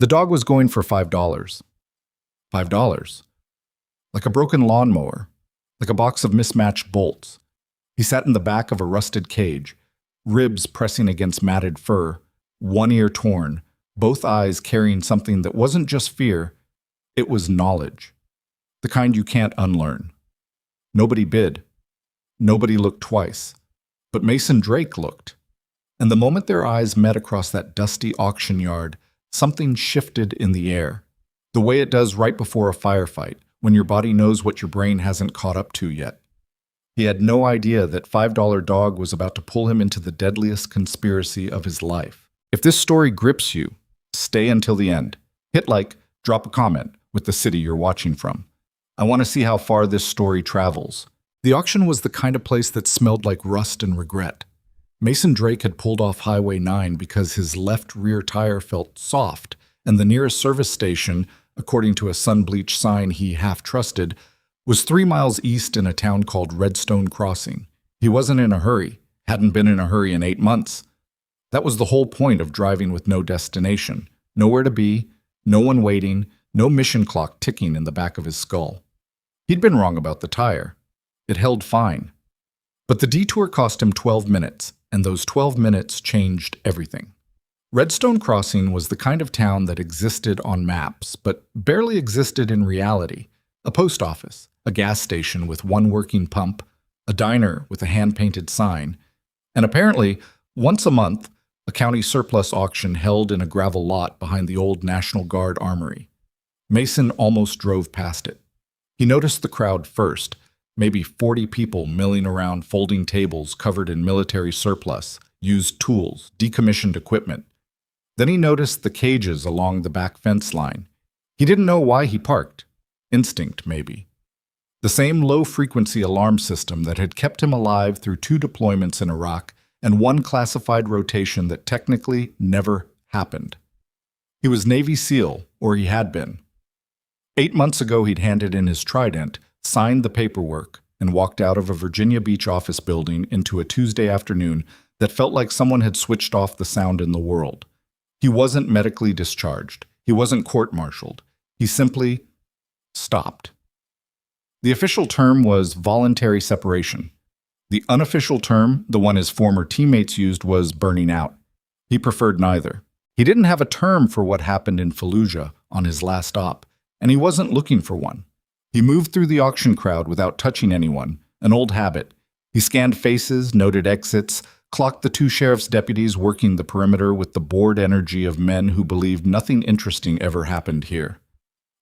The dog was going for $5. $5. Like a broken lawnmower, like a box of mismatched bolts. He sat in the back of a rusted cage, ribs pressing against matted fur, one ear torn, both eyes carrying something that wasn't just fear, it was knowledge. The kind you can't unlearn. Nobody bid. Nobody looked twice. But Mason Drake looked. And the moment their eyes met across that dusty auction yard, something shifted in the air. The way it does right before a firefight, when your body knows what your brain hasn't caught up to yet. He had no idea that $5 Dog was about to pull him into the deadliest conspiracy of his life. If this story grips you, stay until the end. Hit like, drop a comment with the city you're watching from. I want to see how far this story travels. The auction was the kind of place that smelled like rust and regret. Mason Drake had pulled off Highway 9 because his left rear tire felt soft, and the nearest service station, according to a sun-bleached sign he half-trusted, was 3 miles east in a town called Redstone Crossing. He wasn't in a hurry, hadn't been in a hurry in 8 months. That was the whole point of driving with no destination. Nowhere to be, no one waiting, no mission clock ticking in the back of his skull. He'd been wrong about the tire. It held fine. But the detour cost him 12 minutes, and those 12 minutes changed everything. Redstone Crossing was the kind of town that existed on maps, but barely existed in reality. A post office, a gas station with one working pump, a diner with a hand-painted sign, and apparently, once a month, a county surplus auction held in a gravel lot behind the old National Guard armory. Mason almost drove past it. He noticed the crowd first, maybe 40 people milling around folding tables covered in military surplus, used tools, decommissioned equipment. Then he noticed the cages along the back fence line. He didn't know why he parked. Instinct, maybe. The same low-frequency alarm system that had kept him alive through 2 deployments in Iraq and 1 classified rotation that technically never happened. He was Navy SEAL, or he had been. 8 months ago he'd handed in his trident, signed the paperwork, and walked out of a Virginia Beach office building into a Tuesday afternoon that felt like someone had switched off the sound in the world. He wasn't medically discharged. He wasn't court-martialed. He simply stopped. The official term was voluntary separation. The unofficial term, the one his former teammates used, was burning out. He preferred neither. He didn't have a term for what happened in Fallujah on his last op, and he wasn't looking for one. He moved through the auction crowd without touching anyone, an old habit. He scanned faces, noted exits, clocked the 2 sheriff's deputies working the perimeter with the bored energy of men who believed nothing interesting ever happened here.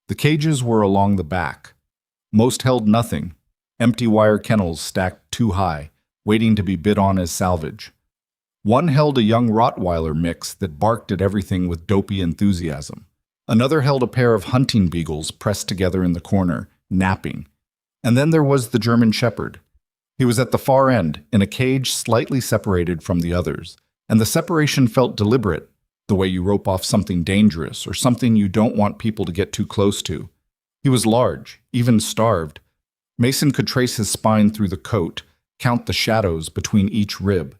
The cages were along the back. Most held nothing, empty wire kennels stacked too high, waiting to be bid on as salvage. One held a young Rottweiler mix that barked at everything with dopey enthusiasm. Another held a pair of hunting beagles pressed together in the corner, napping. And then there was the German Shepherd. He was at the far end, in a cage slightly separated from the others, and the separation felt deliberate, the way you rope off something dangerous or something you don't want people to get too close to. He was large, even starved. Mason could trace his spine through the coat, count the shadows between each rib.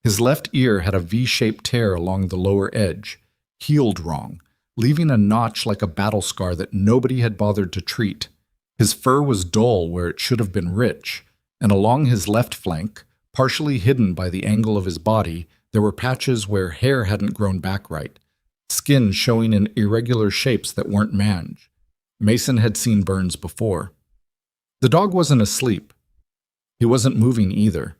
His left ear had a V-shaped tear along the lower edge, healed wrong, leaving a notch like a battle scar that nobody had bothered to treat. His fur was dull where it should have been rich, and along his left flank, partially hidden by the angle of his body, there were patches where hair hadn't grown back right, skin showing in irregular shapes that weren't mange. Mason had seen burns before. The dog wasn't asleep. He wasn't moving either.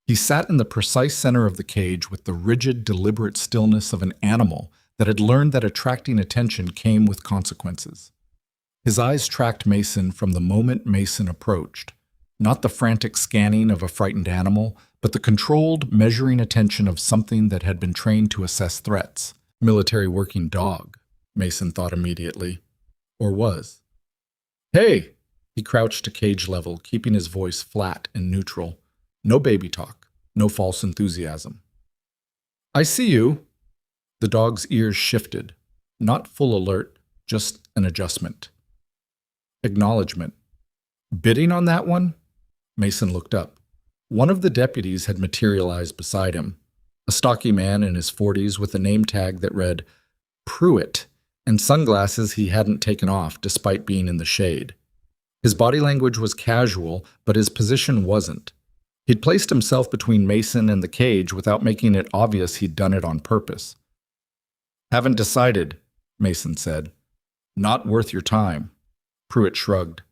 He sat in the precise center of the cage with the rigid, deliberate stillness of an animal that had learned that attracting attention came with consequences. His eyes tracked Mason from the moment Mason approached, not the frantic scanning of a frightened animal, but the controlled, measuring attention of something that had been trained to assess threats. Military working dog, Mason thought immediately. Or was. "Hey!" He crouched to cage level, keeping his voice flat and neutral. No baby talk, no false enthusiasm. "I see you." The dog's ears shifted. Not full alert, just an adjustment. Acknowledgement. Bidding on that one? Mason looked up. One of the deputies had materialized beside him. A stocky man in his 40s with a name tag that read Pruitt, and sunglasses he hadn't taken off despite being in the shade. His body language was casual, but his position wasn't. He'd placed himself between Mason and the cage without making it obvious he'd done it on purpose. "Haven't decided," Mason said. "Not worth your time." Pruitt shrugged.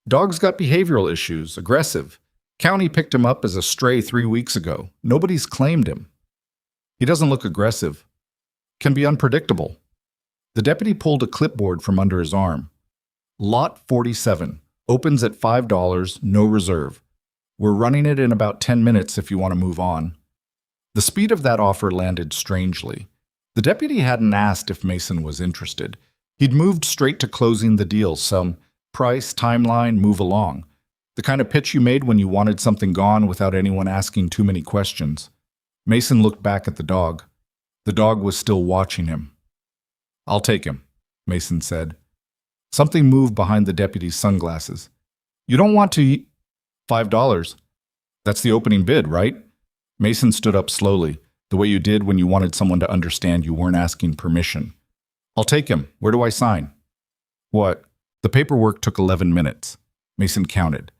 "Dog's got behavioral issues, aggressive. County picked him up as a stray 3 weeks ago. Nobody's claimed him. He doesn't look aggressive. Can be unpredictable." The deputy pulled a clipboard from under his arm. "Lot 47. Opens at $5, no reserve. We're running it in about 10 minutes if you want to move on." The speed of that offer landed strangely. The deputy hadn't asked if Mason was interested. He'd moved straight to closing the deal, some price, timeline, move along. The kind of pitch you made when you wanted something gone without anyone asking too many questions. Mason looked back at the dog. The dog was still watching him. "I'll take him," Mason said. Something moved behind the deputy's sunglasses. "You don't want to eat $5. That's the opening bid, right?" Mason stood up slowly, the way you did when you wanted someone to understand you weren't asking permission. "I'll take him. Where do I sign?" "What?" The paperwork took 11 minutes. Mason counted.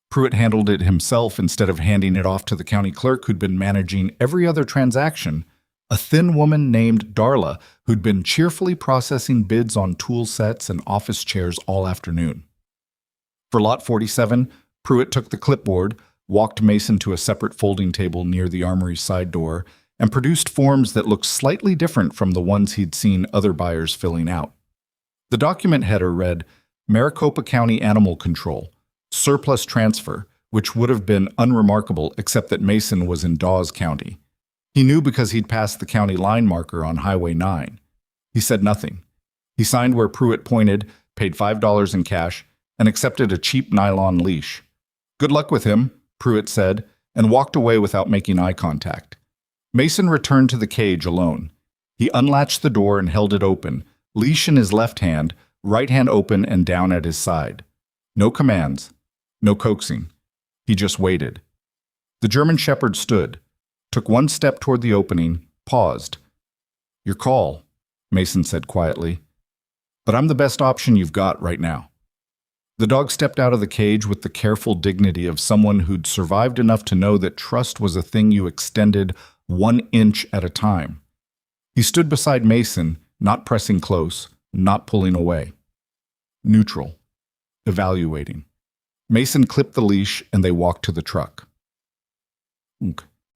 Pruitt handled it himself instead of handing it off to the county clerk who'd been managing every other transaction, a thin woman named Darla who'd been cheerfully processing bids on tool sets and office chairs all afternoon. For Lot 47, Pruitt took the clipboard, walked Mason to a separate folding table near the armory's side door, and produced forms that looked slightly different from the ones he'd seen other buyers filling out. The document header read, "Maricopa County Animal Control, surplus transfer," which would have been unremarkable except that Mason was in Dawes County. He knew because he'd passed the county line marker on Highway 9. He said nothing. He signed where Pruitt pointed, paid $5 in cash, and accepted a cheap nylon leash. "Good luck with him," Pruitt said, and walked away without making eye contact. Mason returned to the cage alone. He unlatched the door and held it open, leash in his left hand, right hand open and down at his side. No commands, no coaxing. He just waited. The German Shepherd stood, took one step toward the opening, paused. "Your call," Mason said quietly. "But I'm the best option you've got right now." The dog stepped out of the cage with the careful dignity of someone who'd survived enough to know that trust was a thing you extended 1 inch at a time. He stood beside Mason, not pressing close, not pulling away. Neutral. Evaluating. Mason clipped the leash and they walked to the truck.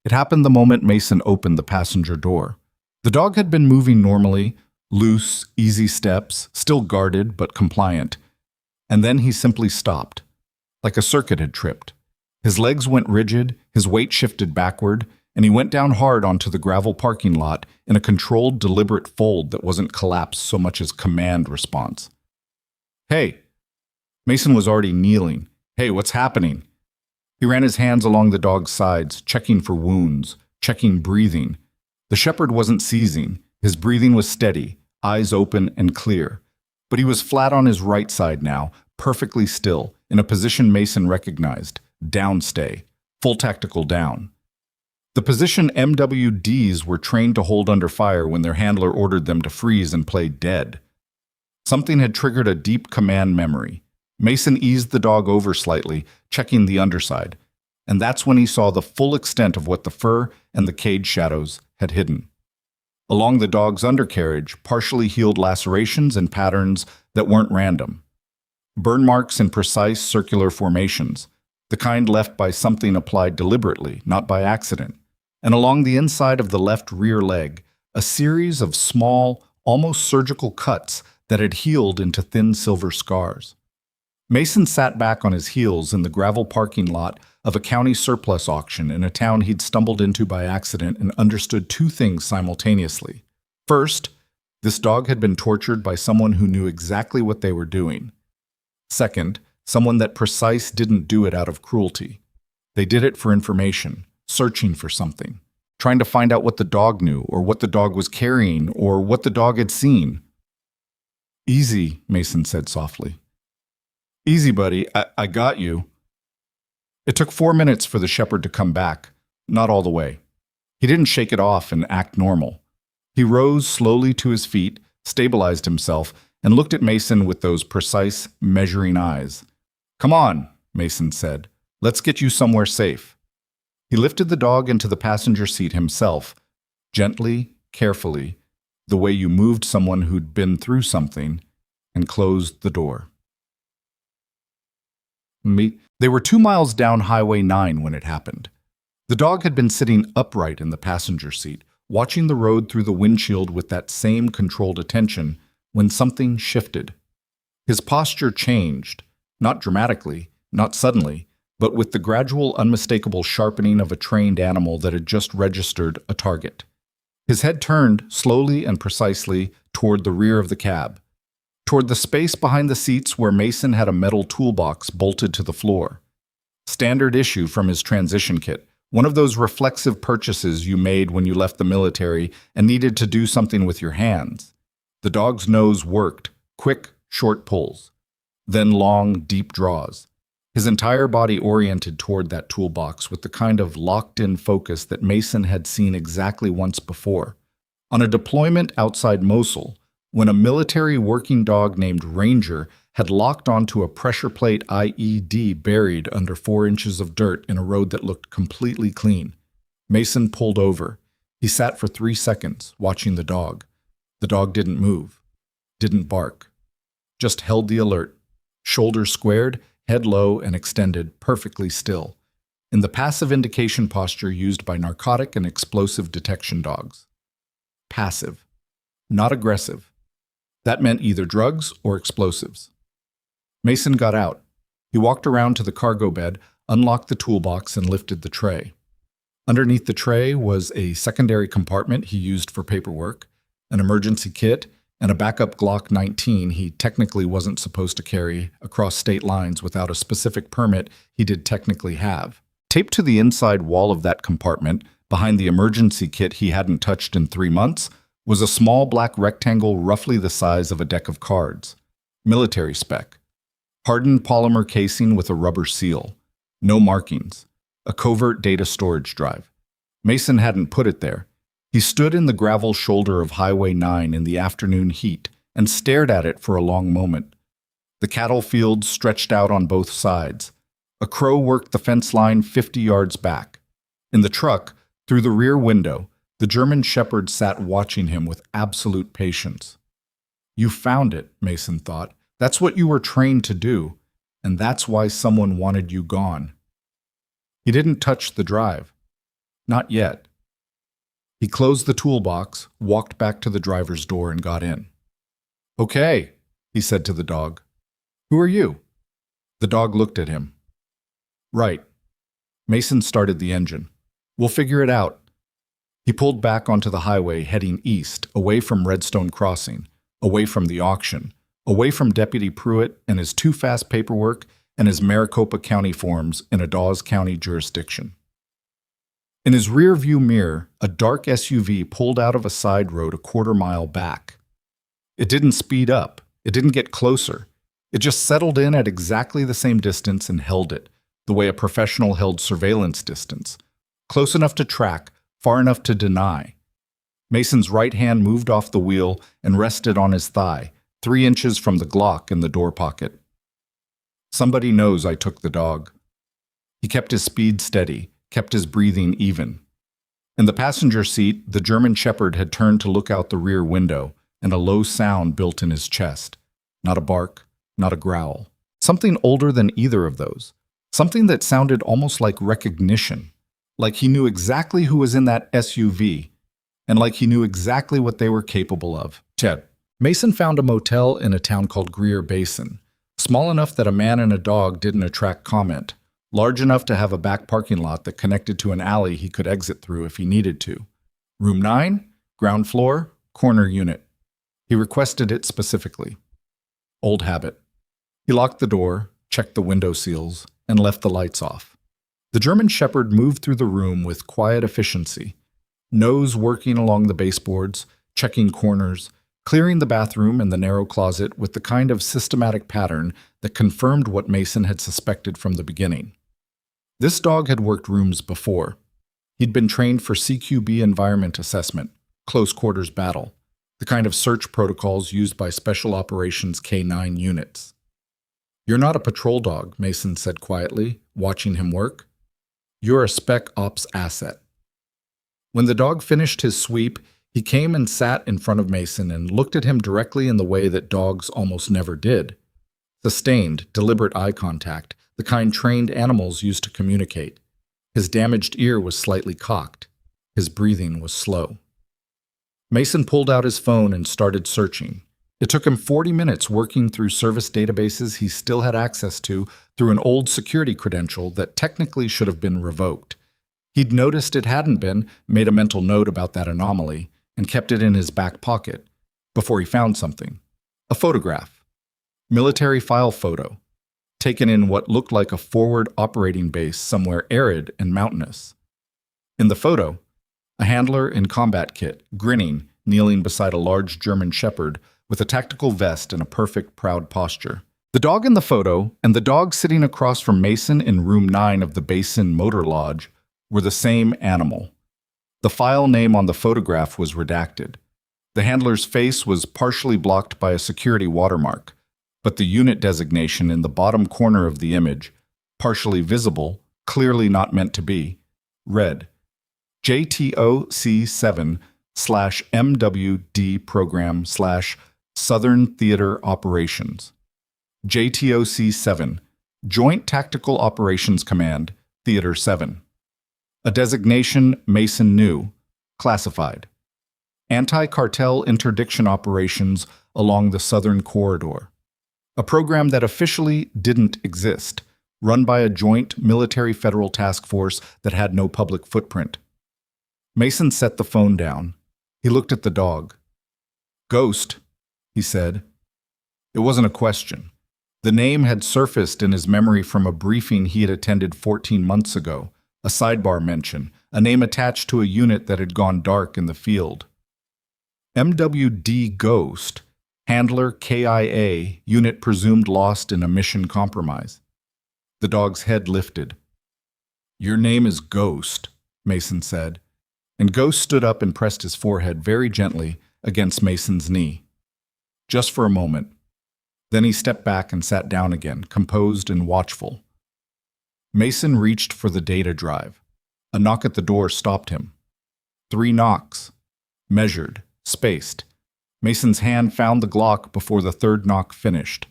It happened the moment Mason opened the passenger door. The dog had been moving normally, loose, easy steps, still guarded but compliant. And then he simply stopped, like a circuit had tripped. His legs went rigid, his weight shifted backward, and he went down hard onto the gravel parking lot in a controlled, deliberate fold that wasn't collapse so much as command response. "Hey!" Mason was already kneeling. "Hey, what's happening?" He ran his hands along the dog's sides, checking for wounds, checking breathing. The shepherd wasn't seizing. His breathing was steady, eyes open and clear. But he was flat on his right side now, perfectly still, in a position Mason recognized, downstay, full tactical down. The position MWDs were trained to hold under fire when their handler ordered them to freeze and play dead. Something had triggered a deep command memory. Mason eased the dog over slightly, checking the underside, and that's when he saw the full extent of what the fur and the cage shadows had hidden. Along the dog's undercarriage, partially healed lacerations and patterns that weren't random. Burn marks in precise circular formations, the kind left by something applied deliberately, not by accident. And along the inside of the left rear leg, a series of small, almost surgical cuts that had healed into thin silver scars. Mason sat back on his heels in the gravel parking lot of a county surplus auction in a town he'd stumbled into by accident and understood two things simultaneously. First, this dog had been tortured by someone who knew exactly what they were doing. Second, someone that precise didn't do it out of cruelty. They did it for information, searching for something, trying to find out what the dog knew or what the dog was carrying or what the dog had seen. "Easy," Mason said softly. "Easy, buddy. I got you." It took 4 minutes for the shepherd to come back, not all the way. He didn't shake it off and act normal. He rose slowly to his feet, stabilized himself, and looked at Mason with those precise, measuring eyes. "Come on," Mason said. "Let's get you somewhere safe." He lifted the dog into the passenger seat himself, gently, carefully, the way you moved someone who'd been through something, and closed the door. They were 2 miles down Highway 9 when it happened. The dog had been sitting upright in the passenger seat, watching the road through the windshield with that same controlled attention when something shifted. His posture changed, not dramatically, not suddenly, but with the gradual, unmistakable sharpening of a trained animal that had just registered a target. His head turned, slowly and precisely, toward the rear of the cab, toward the space behind the seats where Mason had a metal toolbox bolted to the floor. Standard issue from his transition kit, one of those reflexive purchases you made when you left the military and needed to do something with your hands. The dog's nose worked, quick, short pulls, then long, deep draws. His entire body oriented toward that toolbox with the kind of locked-in focus that Mason had seen exactly once before. On a deployment outside Mosul, when a military working dog named Ranger had locked onto a pressure plate IED buried under 4 inches of dirt in a road that looked completely clean. Mason pulled over. He sat for 3 seconds, watching the dog. The dog didn't move, didn't bark, just held the alert, shoulders squared, head low and extended, perfectly still, in the passive indication posture used by narcotic and explosive detection dogs. Passive, not aggressive. That meant either drugs or explosives. Mason got out. He walked around to the cargo bed, unlocked the toolbox, and lifted the tray. Underneath the tray was a secondary compartment he used for paperwork, an emergency kit, and a backup Glock 19 he technically wasn't supposed to carry across state lines without a specific permit he did technically have. Taped to the inside wall of that compartment, behind the emergency kit he hadn't touched in 3 months, was a small black rectangle roughly the size of a deck of cards. Military spec. Hardened polymer casing with a rubber seal. No markings. A covert data storage drive. Mason hadn't put it there. He stood in the gravel shoulder of Highway 9 in the afternoon heat and stared at it for a long moment. The cattle fields stretched out on both sides. A crow worked the fence line 50 yards back. In the truck, through the rear window, the German shepherd sat watching him with absolute patience. You found it, Mason thought. That's what you were trained to do, and that's why someone wanted you gone. He didn't touch the drive. Not yet. He closed the toolbox, walked back to the driver's door, and got in. "Okay," he said to the dog. "Who are you?" The dog looked at him. "Right." Mason started the engine. "We'll figure it out." He pulled back onto the highway, heading east, away from Redstone Crossing, away from the auction, away from Deputy Pruitt and his too-fast paperwork and his Maricopa County forms in a Dawes County jurisdiction. In his rear-view mirror, a dark SUV pulled out of a side road a 1/4 mile back. It didn't speed up. It didn't get closer. It just settled in at exactly the same distance and held it, the way a professional held surveillance distance. Close enough to track, far enough to deny. Mason's right hand moved off the wheel and rested on his thigh, 3 inches from the Glock in the door pocket. Somebody knows I took the dog. He kept his speed steady, kept his breathing even. In the passenger seat, the German shepherd had turned to look out the rear window, and a low sound built in his chest. Not a bark, not a growl. Something older than either of those. Something that sounded almost like recognition. Like he knew exactly who was in that SUV, and like he knew exactly what they were capable of. Chet. Mason found a motel in a town called Greer Basin, small enough that a man and a dog didn't attract comment, large enough to have a back parking lot that connected to an alley he could exit through if he needed to. Room 9, ground floor, corner unit. He requested it specifically. Old habit. He locked the door, checked the window seals, and left the lights off. The German shepherd moved through the room with quiet efficiency, nose working along the baseboards, checking corners, clearing the bathroom and the narrow closet with the kind of systematic pattern that confirmed what Mason had suspected from the beginning. This dog had worked rooms before. He'd been trained for CQB environment assessment, close quarters battle. the kind of search protocols used by Special Operations K-9 units. "You're not a patrol dog," Mason said quietly, watching him work. "You're a Spec Ops asset." When the dog finished his sweep, he came and sat in front of Mason and looked at him directly in the way that dogs almost never did. Sustained, deliberate eye contact, the kind trained animals use to communicate. His damaged ear was slightly cocked. His breathing was slow. Mason pulled out his phone and started searching. It took him 40 minutes working through service databases he still had access to through an old security credential that technically should have been revoked. He'd noticed it hadn't been, made a mental note about that anomaly, and kept it in his back pocket before he found something. A photograph. Military file photo. Taken in what looked like a forward operating base somewhere arid and mountainous. In the photo, a handler in combat kit, grinning, kneeling beside a large German shepherd with a tactical vest and a perfect, proud posture. The dog in the photo and the dog sitting across from Mason in room 9 of the Basin Motor Lodge were the same animal. The file name on the photograph was redacted. The handler's face was partially blocked by a security watermark, but the unit designation in the bottom corner of the image, partially visible, clearly not meant to be, read JTOC7/MWD Program / Southern Theater Operations. JTOC7, Joint Tactical Operations Command, Theater 7. A designation Mason knew, classified. Anti-cartel interdiction operations along the Southern Corridor. A program that officially didn't exist, run by a joint military-federal task force that had no public footprint. Mason set the phone down. He looked at the dog. "Ghost," he said. It wasn't a question. The name had surfaced in his memory from a briefing he had attended 14 months ago, a sidebar mention, a name attached to a unit that had gone dark in the field. MWD Ghost, Handler KIA, unit presumed lost in a mission compromise. The dog's head lifted. "Your name is Ghost," Mason said, and Ghost stood up and pressed his forehead very gently against Mason's knee. Just for a moment. Then he stepped back and sat down again, composed and watchful. Mason reached for the data drive. A knock at the door stopped him. 3 knocks. Measured, spaced. Mason's hand found the Glock before the 3rd knock finished.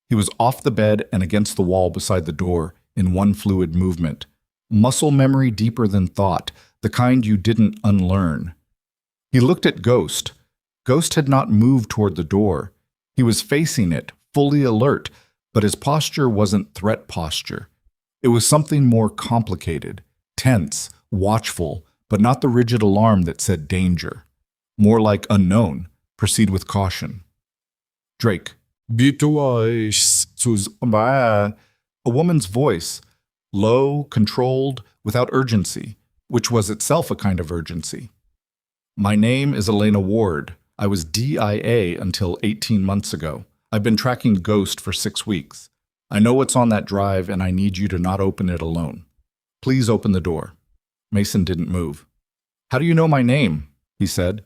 He was off the bed and against the wall beside the door in one fluid movement. Muscle memory deeper than thought, the kind you didn't unlearn. He looked at Ghost. Ghost had not moved toward the door. He was facing it, fully alert, but his posture wasn't threat posture. It was something more complicated, tense, watchful, but not the rigid alarm that said danger. More like unknown, proceed with caution. Drake. A woman's voice, low, controlled, without urgency, which was itself a kind of urgency. "My name is Elena Ward. I was DIA until 18 months ago. I've been tracking Ghost for 6 weeks. I know what's on that drive, and I need you to not open it alone. Please open the door." Mason didn't move. "How do you know my name?" he said.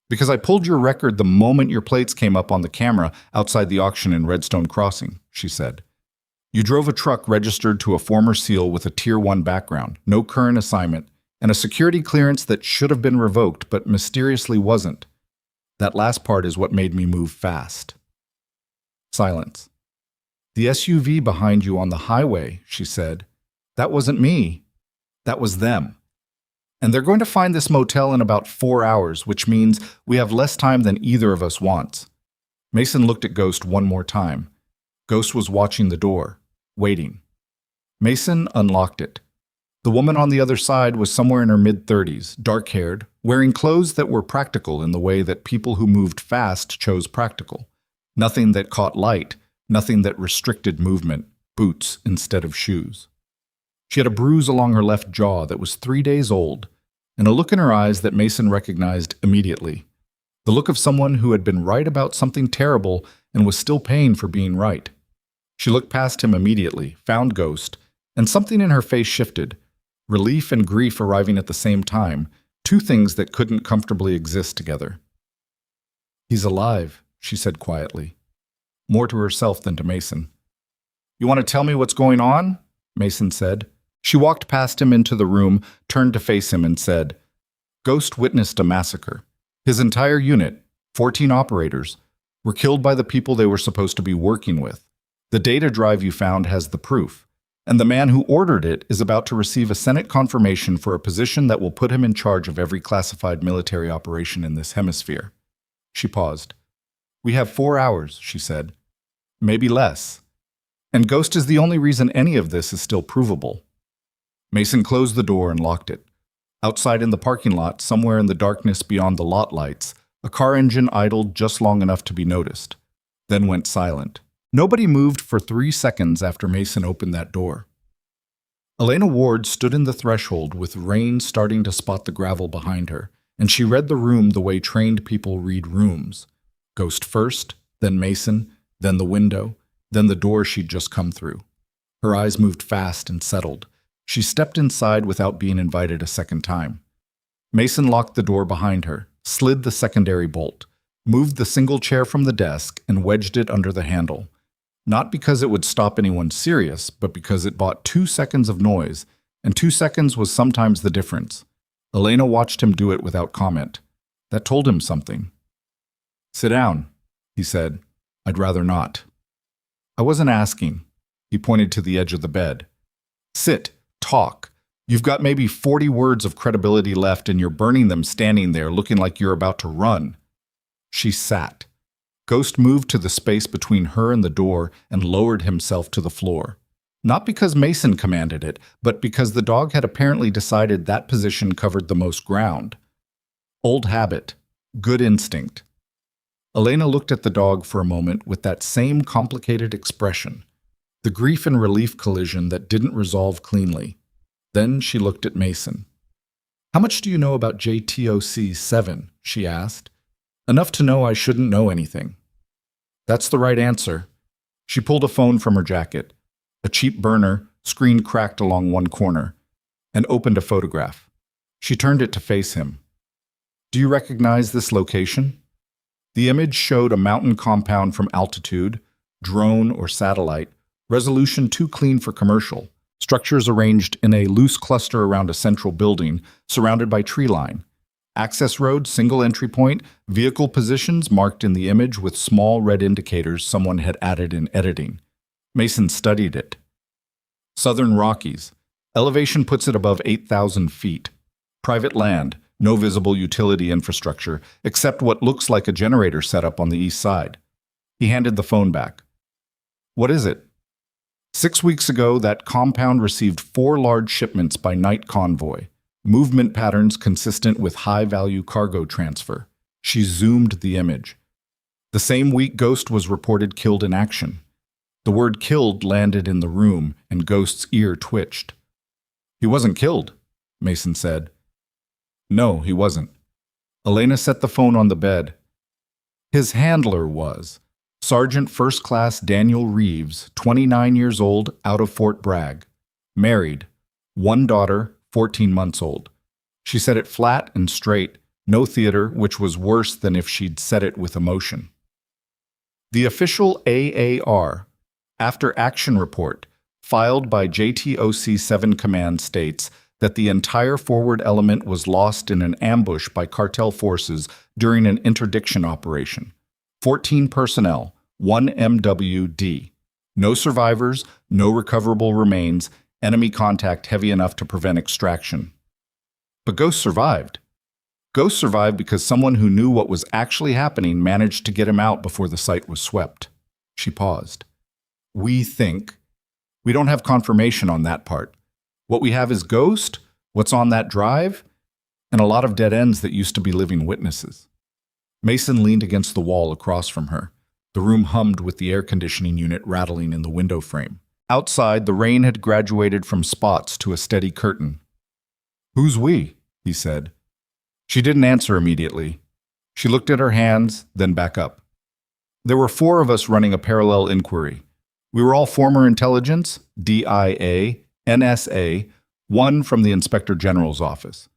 "Because I pulled your record the moment your plates came up on the camera outside the auction in Redstone Crossing," she said. "You drove a truck registered to a former SEAL with a Tier 1 background, no current assignment, and a security clearance that should have been revoked but mysteriously wasn't. That last part is what made me move fast." Silence. "The SUV behind you on the highway," she said. "That wasn't me. That was them. And they're going to find this motel in about 4 hours, which means we have less time than either of us wants." Mason looked at Ghost one more time. Ghost was watching the door, waiting. Mason unlocked it. The woman on the other side was somewhere in her mid-30s, dark-haired, wearing clothes that were practical in the way that people who moved fast chose practical. Nothing that caught light, nothing that restricted movement, boots instead of shoes. She had a bruise along her left jaw that was 3 days old, and a look in her eyes that Mason recognized immediately. The look of someone who had been right about something terrible and was still paying for being right. She looked past him immediately, found Ghost, and something in her face shifted. Relief and grief arriving at the same time, 2 things that couldn't comfortably exist together. He's alive, she said quietly, more to herself than to Mason. You want to tell me what's going on? Mason said. She walked past him into the room, turned to face him and said, Ghost witnessed a massacre. His entire unit, 14 operators, were killed by the people they were supposed to be working with. The data drive you found has the proof, and the man who ordered it is about to receive a Senate confirmation for a position that will put him in charge of every classified military operation in this hemisphere. She paused. We have 4 hours, she said. Maybe less. And Ghost is the only reason any of this is still provable. Mason closed the door and locked it. Outside in the parking lot, somewhere in the darkness beyond the lot lights, a car engine idled just long enough to be noticed, then went silent. Nobody moved for 3 seconds after Mason opened that door. Elena Ward stood in the threshold with rain starting to spot the gravel behind her, and she read the room the way trained people read rooms. Ghost first, then Mason, then the window, then the door she'd just come through. Her eyes moved fast and settled. She stepped inside without being invited a second time. Mason locked the door behind her, slid the secondary bolt, moved the single chair from the desk, and wedged it under the handle. Not because it would stop anyone serious, but because it bought 2 seconds of noise, and 2 seconds was sometimes the difference. Elena watched him do it without comment. That told him something. Sit down, he said. I'd rather not. I wasn't asking. He pointed to the edge of the bed. Sit, talk. You've got maybe 40 words of credibility left and you're burning them standing there looking like you're about to run. She sat. Ghost moved to the space between her and the door and lowered himself to the floor. Not because Mason commanded it, but because the dog had apparently decided that position covered the most ground. Old habit. Good instinct. Elena looked at the dog for a moment with that same complicated expression, the grief and relief collision that didn't resolve cleanly. Then she looked at Mason. How much do you know about JTOC 7? She asked. Enough to know I shouldn't know anything. That's the right answer. She pulled a phone from her jacket, a cheap burner, screen cracked along one corner, and opened a photograph. She turned it to face him. Do you recognize this location? The image showed a mountain compound from altitude, drone or satellite, resolution too clean for commercial, structures arranged in a loose cluster around a central building, surrounded by tree line. Access road, single entry point, vehicle positions marked in the image with small red indicators someone had added in editing. Mason studied it. Southern Rockies. Elevation puts it above 8,000 feet. Private land, no visible utility infrastructure, except what looks like a generator setup on the east side. He handed the phone back. What is it? 6 weeks ago, that compound received 4 large shipments by night convoy. Movement patterns consistent with high-value cargo transfer. She zoomed the image. The same week, Ghost was reported killed in action. The word killed landed in the room, and Ghost's ear twitched. He wasn't killed, Mason said. No, he wasn't. Elena set the phone on the bed. His handler was Sergeant First Class Daniel Reeves, 29 years old, out of Fort Bragg. Married. 1 daughter, 14 months old. She said it flat and straight, no theater, which was worse than if she'd said it with emotion. The official AAR, After Action Report, filed by JTOC 7 Command states that the entire forward element was lost in an ambush by cartel forces during an interdiction operation. 14 personnel, 1 MWD. No survivors, no recoverable remains, enemy contact heavy enough to prevent extraction. But Ghost survived. Ghost survived because someone who knew what was actually happening managed to get him out before the site was swept. She paused. We think. We don't have confirmation on that part. What we have is Ghost, what's on that drive, and a lot of dead ends that used to be living witnesses. Mason leaned against the wall across from her. The room hummed with the air conditioning unit rattling in the window frame. Outside, the rain had graduated from spots to a steady curtain. Who's we? He said. She didn't answer immediately. She looked at her hands, then back up. There were 4 of us running a parallel inquiry. We were all former intelligence, DIA, NSA, 1 from the Inspector General's office.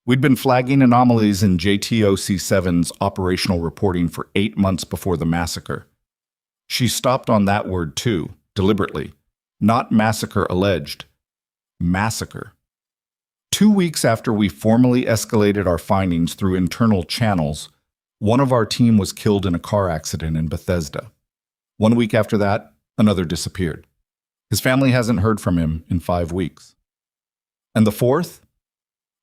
We'd been flagging anomalies in JTOC7's operational reporting for 8 months before the massacre. She stopped on that word too, deliberately. Not massacre alleged. Massacre. 2 weeks after we formally escalated our findings through internal channels, one of our team was killed in a car accident in Bethesda. 1 week after that, another disappeared. His family hasn't heard from him in 5 weeks. And the fourth?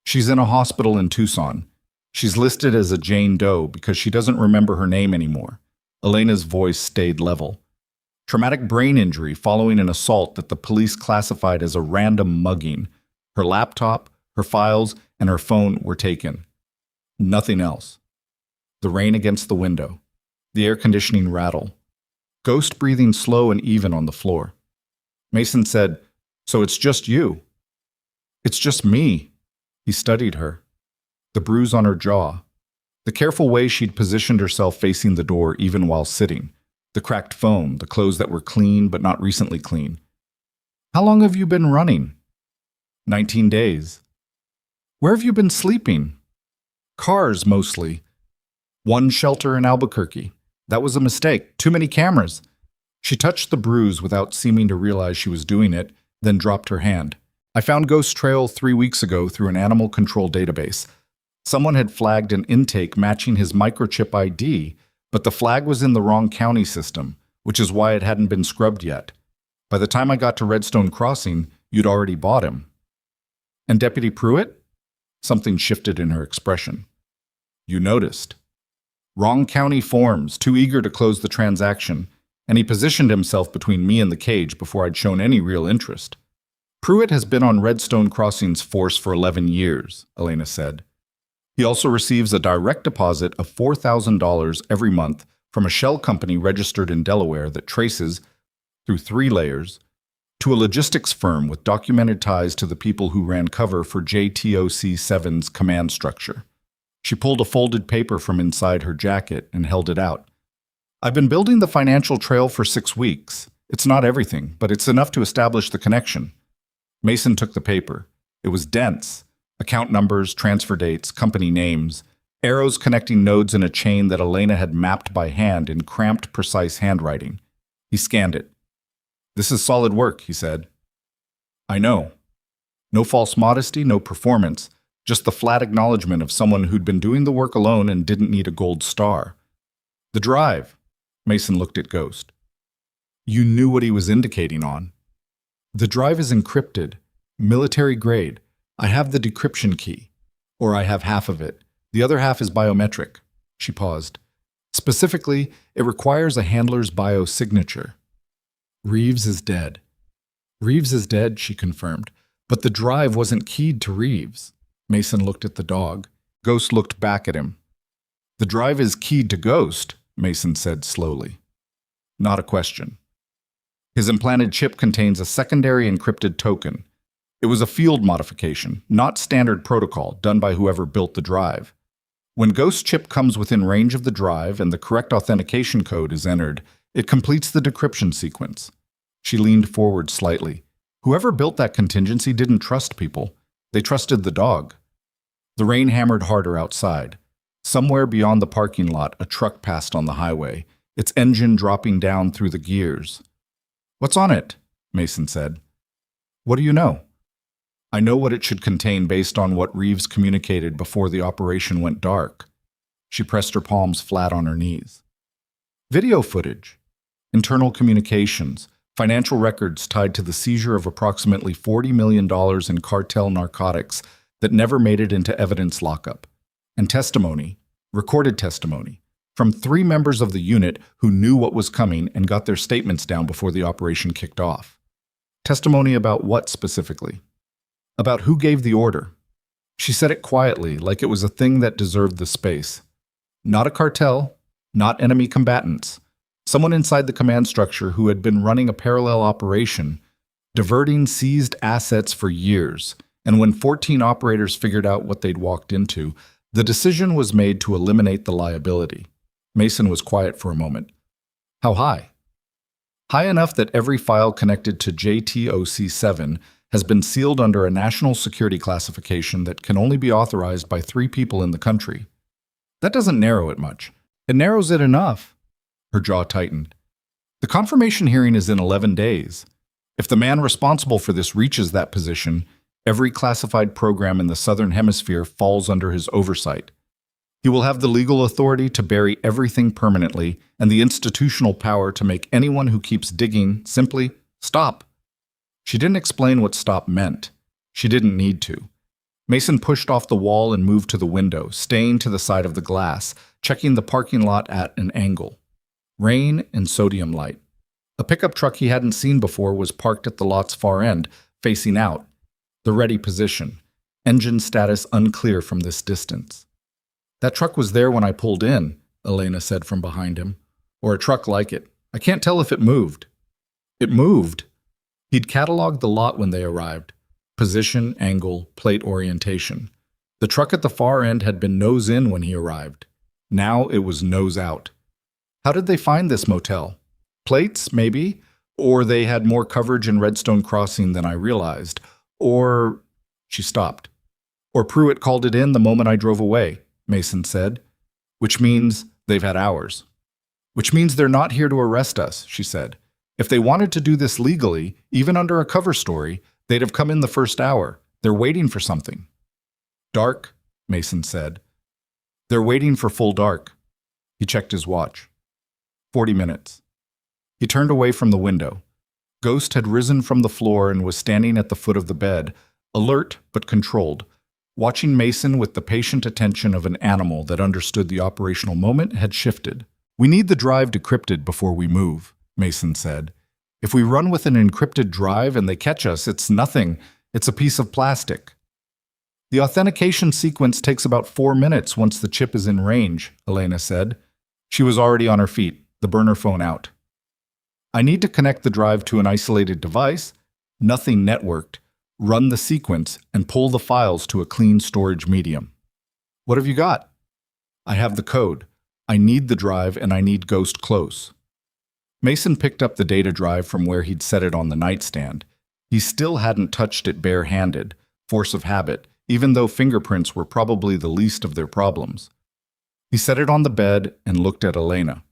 She's in a hospital in Tucson. She's listed as a Jane Doe because she doesn't remember her name anymore. Elena's voice stayed level. Traumatic brain injury following an assault that the police classified as a random mugging. Her laptop, her files, and her phone were taken. Nothing else. The rain against the window. The air conditioning rattle. Ghost breathing slow and even on the floor. Mason said, "So it's just you." "It's just me." He studied her. The bruise on her jaw. The careful way she'd positioned herself facing the door even while sitting. The cracked foam, the clothes that were clean but not recently clean. "How long have you been running?" 19 days. "Where have you been sleeping?" "Cars, mostly. One shelter in Albuquerque. That was a mistake. Too many cameras." She touched the bruise without seeming to realize she was doing it, then dropped her hand. "I found Ghost Trail 3 weeks ago through an animal control database. Someone had flagged an intake matching his microchip ID, but the flag was in the wrong county system, which is why it hadn't been scrubbed yet. By the time I got to Redstone Crossing, you'd already bought him." "And Deputy Pruitt?" Something shifted in her expression. "You noticed. Wrong county forms, too eager to close the transaction, and he positioned himself between me and the cage before I'd shown any real interest." "Pruitt has been on Redstone Crossing's force for 11 years, Elena said. "He also receives a direct deposit of $4,000 every month from a shell company registered in Delaware that traces, through 3 layers, to a logistics firm with documented ties to the people who ran cover for JTOC7's command structure." She pulled a folded paper from inside her jacket and held it out. "I've been building the financial trail for 6 weeks. It's not everything, but it's enough to establish the connection." Mason took the paper. It was dense. Account numbers, transfer dates, company names, arrows connecting nodes in a chain that Elena had mapped by hand in cramped, precise handwriting. He scanned it. "This is solid work," he said. "I know. No false modesty, no performance, just the flat acknowledgement of someone who'd been doing the work alone and didn't need a gold star." "The drive." Mason looked at Ghost. "You knew what he was indicating on." "The drive is encrypted, military grade. I have the decryption key. Or I have half of it. The other half is biometric." She paused. "Specifically, it requires a handler's biosignature." "Reeves is dead." "Reeves is dead," she confirmed. "But the drive wasn't keyed to Reeves." Mason looked at the dog. Ghost looked back at him. "The drive is keyed to Ghost," Mason said slowly. Not a question. "His implanted chip contains a secondary encrypted token. It was a field modification, not standard protocol, done by whoever built the drive. When Ghost chip comes within range of the drive and the correct authentication code is entered, it completes the decryption sequence." She leaned forward slightly. "Whoever built that contingency didn't trust people. They trusted the dog." The rain hammered harder outside. Somewhere beyond the parking lot, a truck passed on the highway, its engine dropping down through the gears. "What's on it?" Mason said. "What do you know?" "I know what it should contain based on what Reeves communicated before the operation went dark." She pressed her palms flat on her knees. "Video footage, internal communications, financial records tied to the seizure of approximately $40 million in cartel narcotics that never made it into evidence lockup, and testimony, recorded testimony, from 3 members of the unit who knew what was coming and got their statements down before the operation kicked off." "Testimony about what specifically?" "About who gave the order." She said it quietly, like it was a thing that deserved the space. "Not a cartel, not enemy combatants. Someone inside the command structure who had been running a parallel operation, diverting seized assets for years, and when 14 operators figured out what they'd walked into, the decision was made to eliminate the liability." Mason was quiet for a moment. "How high?" "High enough that every file connected to JTOC7 has been sealed under a national security classification that can only be authorized by 3 people in the country. That doesn't narrow it much. It narrows it enough. Her jaw tightened. The confirmation hearing is in 11 days. If the man responsible for this reaches that position, every classified program in the Southern Hemisphere falls under his oversight. He will have the legal authority to bury everything permanently and the institutional power to make anyone who keeps digging simply stop. She didn't explain what stop meant. She didn't need to. Mason pushed off the wall and moved to the window, staying to the side of the glass, checking the parking lot at an angle. Rain and sodium light. A pickup truck he hadn't seen before was parked at the lot's far end, facing out. The ready position. Engine status unclear from this distance. That truck was there when I pulled in, Elena said from behind him. Or a truck like it. I can't tell if it moved. It moved. He'd cataloged the lot when they arrived. Position, angle, plate orientation. The truck at the far end had been nose in when he arrived. Now it was nose out. How did they find this motel? Plates, maybe? Or they had more coverage in Redstone Crossing than I realized. Or... She stopped. Or Pruitt called it in the moment I drove away, Mason said. Which means they've had hours. Which means they're not here to arrest us, she said. If they wanted to do this legally, even under a cover story, they'd have come in the first hour. They're waiting for something. Dark, Mason said. They're waiting for full dark. He checked his watch. 40 minutes. He turned away from the window. Ghost had risen from the floor and was standing at the foot of the bed, alert but controlled, watching Mason with the patient attention of an animal that understood the operational moment had shifted. We need the drive decrypted before we move, Mason said. If we run with an encrypted drive and they catch us, it's nothing. It's a piece of plastic. The authentication sequence takes about 4 minutes once the chip is in range, Elena said. She was already on her feet, the burner phone out. I need to connect the drive to an isolated device, nothing networked, run the sequence, and pull the files to a clean storage medium. What have you got? I have the code. I need the drive and I need Ghost close. Mason picked up the data drive from where he'd set it on the nightstand. He still hadn't touched it bare-handed, force of habit, even though fingerprints were probably the least of their problems. He set it on the bed and looked at Elena.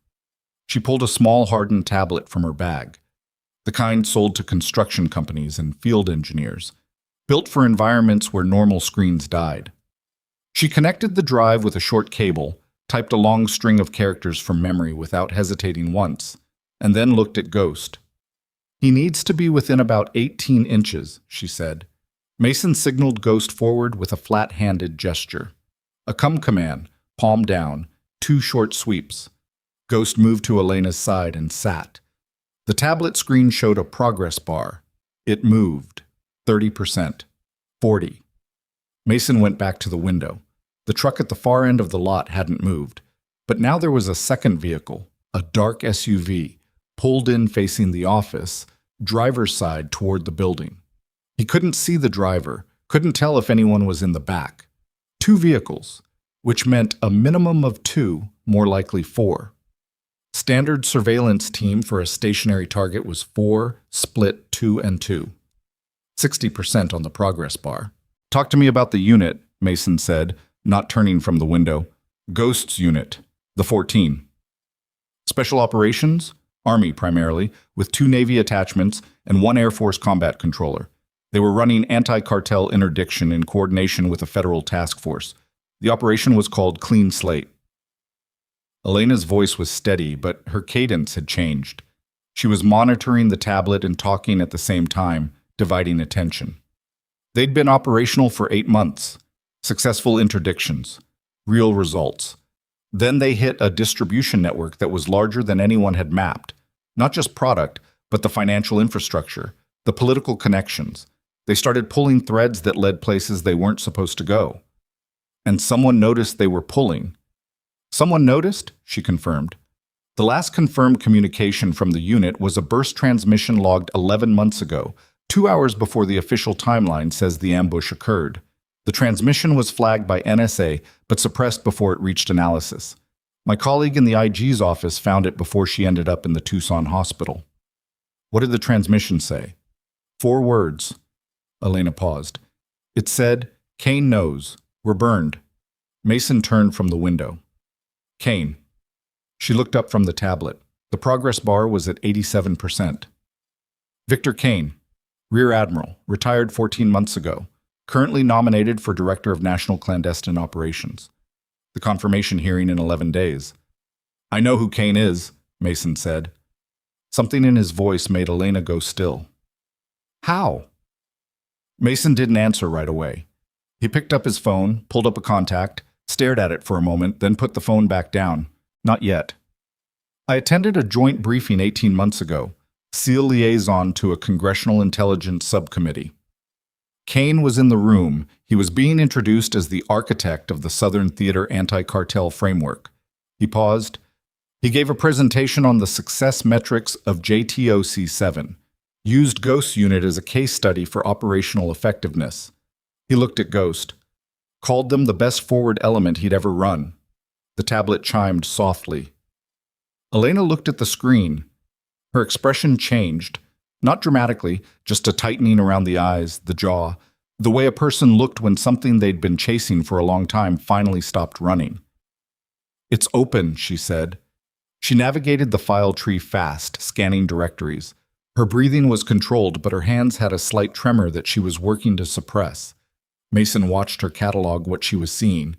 She pulled a small hardened tablet from her bag, the kind sold to construction companies and field engineers, built for environments where normal screens died. She connected the drive with a short cable, typed a long string of characters from memory without hesitating once, and then looked at Ghost. He needs to be within about 18 inches, she said. Mason signaled Ghost forward with a flat-handed gesture. A come command, palm down, 2 short sweeps. Ghost moved to Elena's side and sat. The tablet screen showed a progress bar. It moved. 30%. 40. Mason went back to the window. The truck at the far end of the lot hadn't moved, but now there was a second vehicle, a dark SUV, pulled in facing the office, driver's side toward the building. He couldn't see the driver, couldn't tell if anyone was in the back. 2 vehicles, which meant a minimum of 2, more likely 4. Standard surveillance team for a stationary target was 4, split 2 and 2. 60% on the progress bar. Talk to me about the unit, Mason said, not turning from the window. Ghost's unit, the 14. Special operations? Army primarily, with 2 Navy attachments and 1 Air Force combat controller. They were running anti-cartel interdiction in coordination with a federal task force. The operation was called Clean Slate. Elena's voice was steady, but her cadence had changed. She was monitoring the tablet and talking at the same time, dividing attention. They'd been operational for 8 months. Successful interdictions. Real results. Then they hit a distribution network that was larger than anyone had mapped. Not just product, but the financial infrastructure, the political connections. They started pulling threads that led places they weren't supposed to go. And someone noticed they were pulling. Someone noticed, she confirmed. The last confirmed communication from the unit was a burst transmission logged 11 months ago, 2 hours before the official timeline says the ambush occurred. The transmission was flagged by NSA, but suppressed before it reached analysis. My colleague in the IG's office found it before she ended up in the Tucson hospital. What did the transmission say? 4 words. Elena paused. It said, Kane knows. We're burned. Mason turned from the window. Kane. She looked up from the tablet. The progress bar was at 87%. Victor Kane, Rear Admiral, retired 14 months ago, currently nominated for Director of National Clandestine Operations. The confirmation hearing in 11 days. I know who Kane is, Mason said. Something in his voice made Elena go still. How? Mason didn't answer right away. He picked up his phone, pulled up a contact, stared at it for a moment, then put the phone back down. Not yet. I attended a joint briefing 18 months ago, SEAL liaison to a Congressional Intelligence Subcommittee. Kane was in the room. He was being introduced as the architect of the Southern Theater Anti-Cartel Framework. He paused. He gave a presentation on the success metrics of JTOC-7, used Ghost's unit as a case study for operational effectiveness. He looked at Ghost, called them the best forward element he'd ever run. The tablet chimed softly. Elena looked at the screen. Her expression changed, not dramatically, just a tightening around the eyes, the jaw, the way a person looked when something they'd been chasing for a long time finally stopped running. It's open, she said. She navigated the file tree fast, scanning directories. Her breathing was controlled, but her hands had a slight tremor that she was working to suppress. Mason watched her catalog what she was seeing.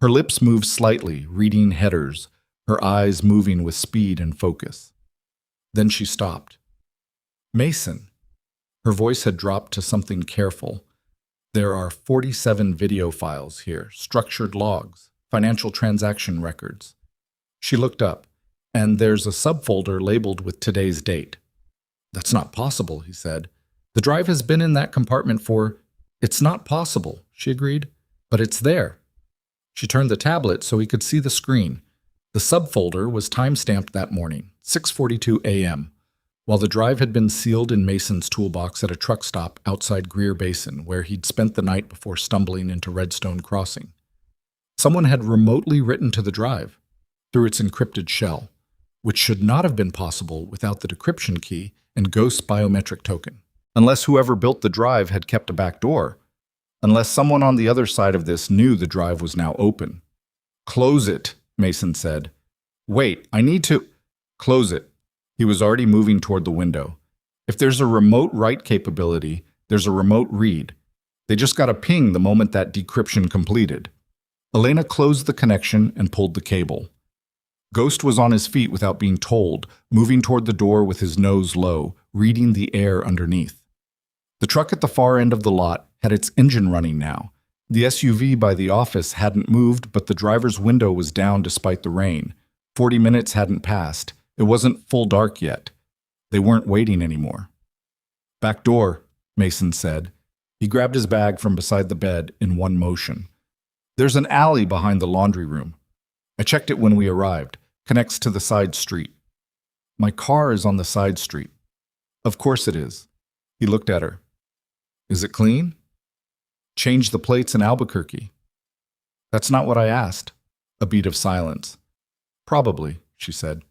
Her lips moved slightly, reading headers, her eyes moving with speed and focus. Then she stopped. Mason. Her voice had dropped to something careful. There are 47 video files here, structured logs, financial transaction records. She looked up, and there's a subfolder labeled with today's date. That's not possible, he said. The drive has been in that compartment for... It's not possible, she agreed, but it's there. She turned the tablet so he could see the screen. The subfolder was time-stamped that morning, 6:42 a.m., while the drive had been sealed in Mason's toolbox at a truck stop outside Greer Basin, where he'd spent the night before stumbling into Redstone Crossing. Someone had remotely written to the drive through its encrypted shell, which should not have been possible without the decryption key and Ghost's biometric token. Unless whoever built the drive had kept a back door. Unless someone on the other side of this knew the drive was now open. Close it, Mason said. Wait, I need to... Close it. He was already moving toward the window. If there's a remote write capability, there's a remote read. They just got a ping the moment that decryption completed. Elena closed the connection and pulled the cable. Ghost was on his feet without being told, moving toward the door with his nose low, reading the air underneath. The truck at the far end of the lot had its engine running now. The SUV by the office hadn't moved, but the driver's window was down despite the rain. 40 minutes hadn't passed. It wasn't full dark yet. They weren't waiting anymore. Back door, Mason said. He grabbed his bag from beside the bed in one motion. There's an alley behind the laundry room. I checked it when we arrived. Connects to the side street. My car is on the side street. Of course it is. He looked at her. Is it clean? Change the plates in Albuquerque. That's not what I asked. A beat of silence. Probably, she said.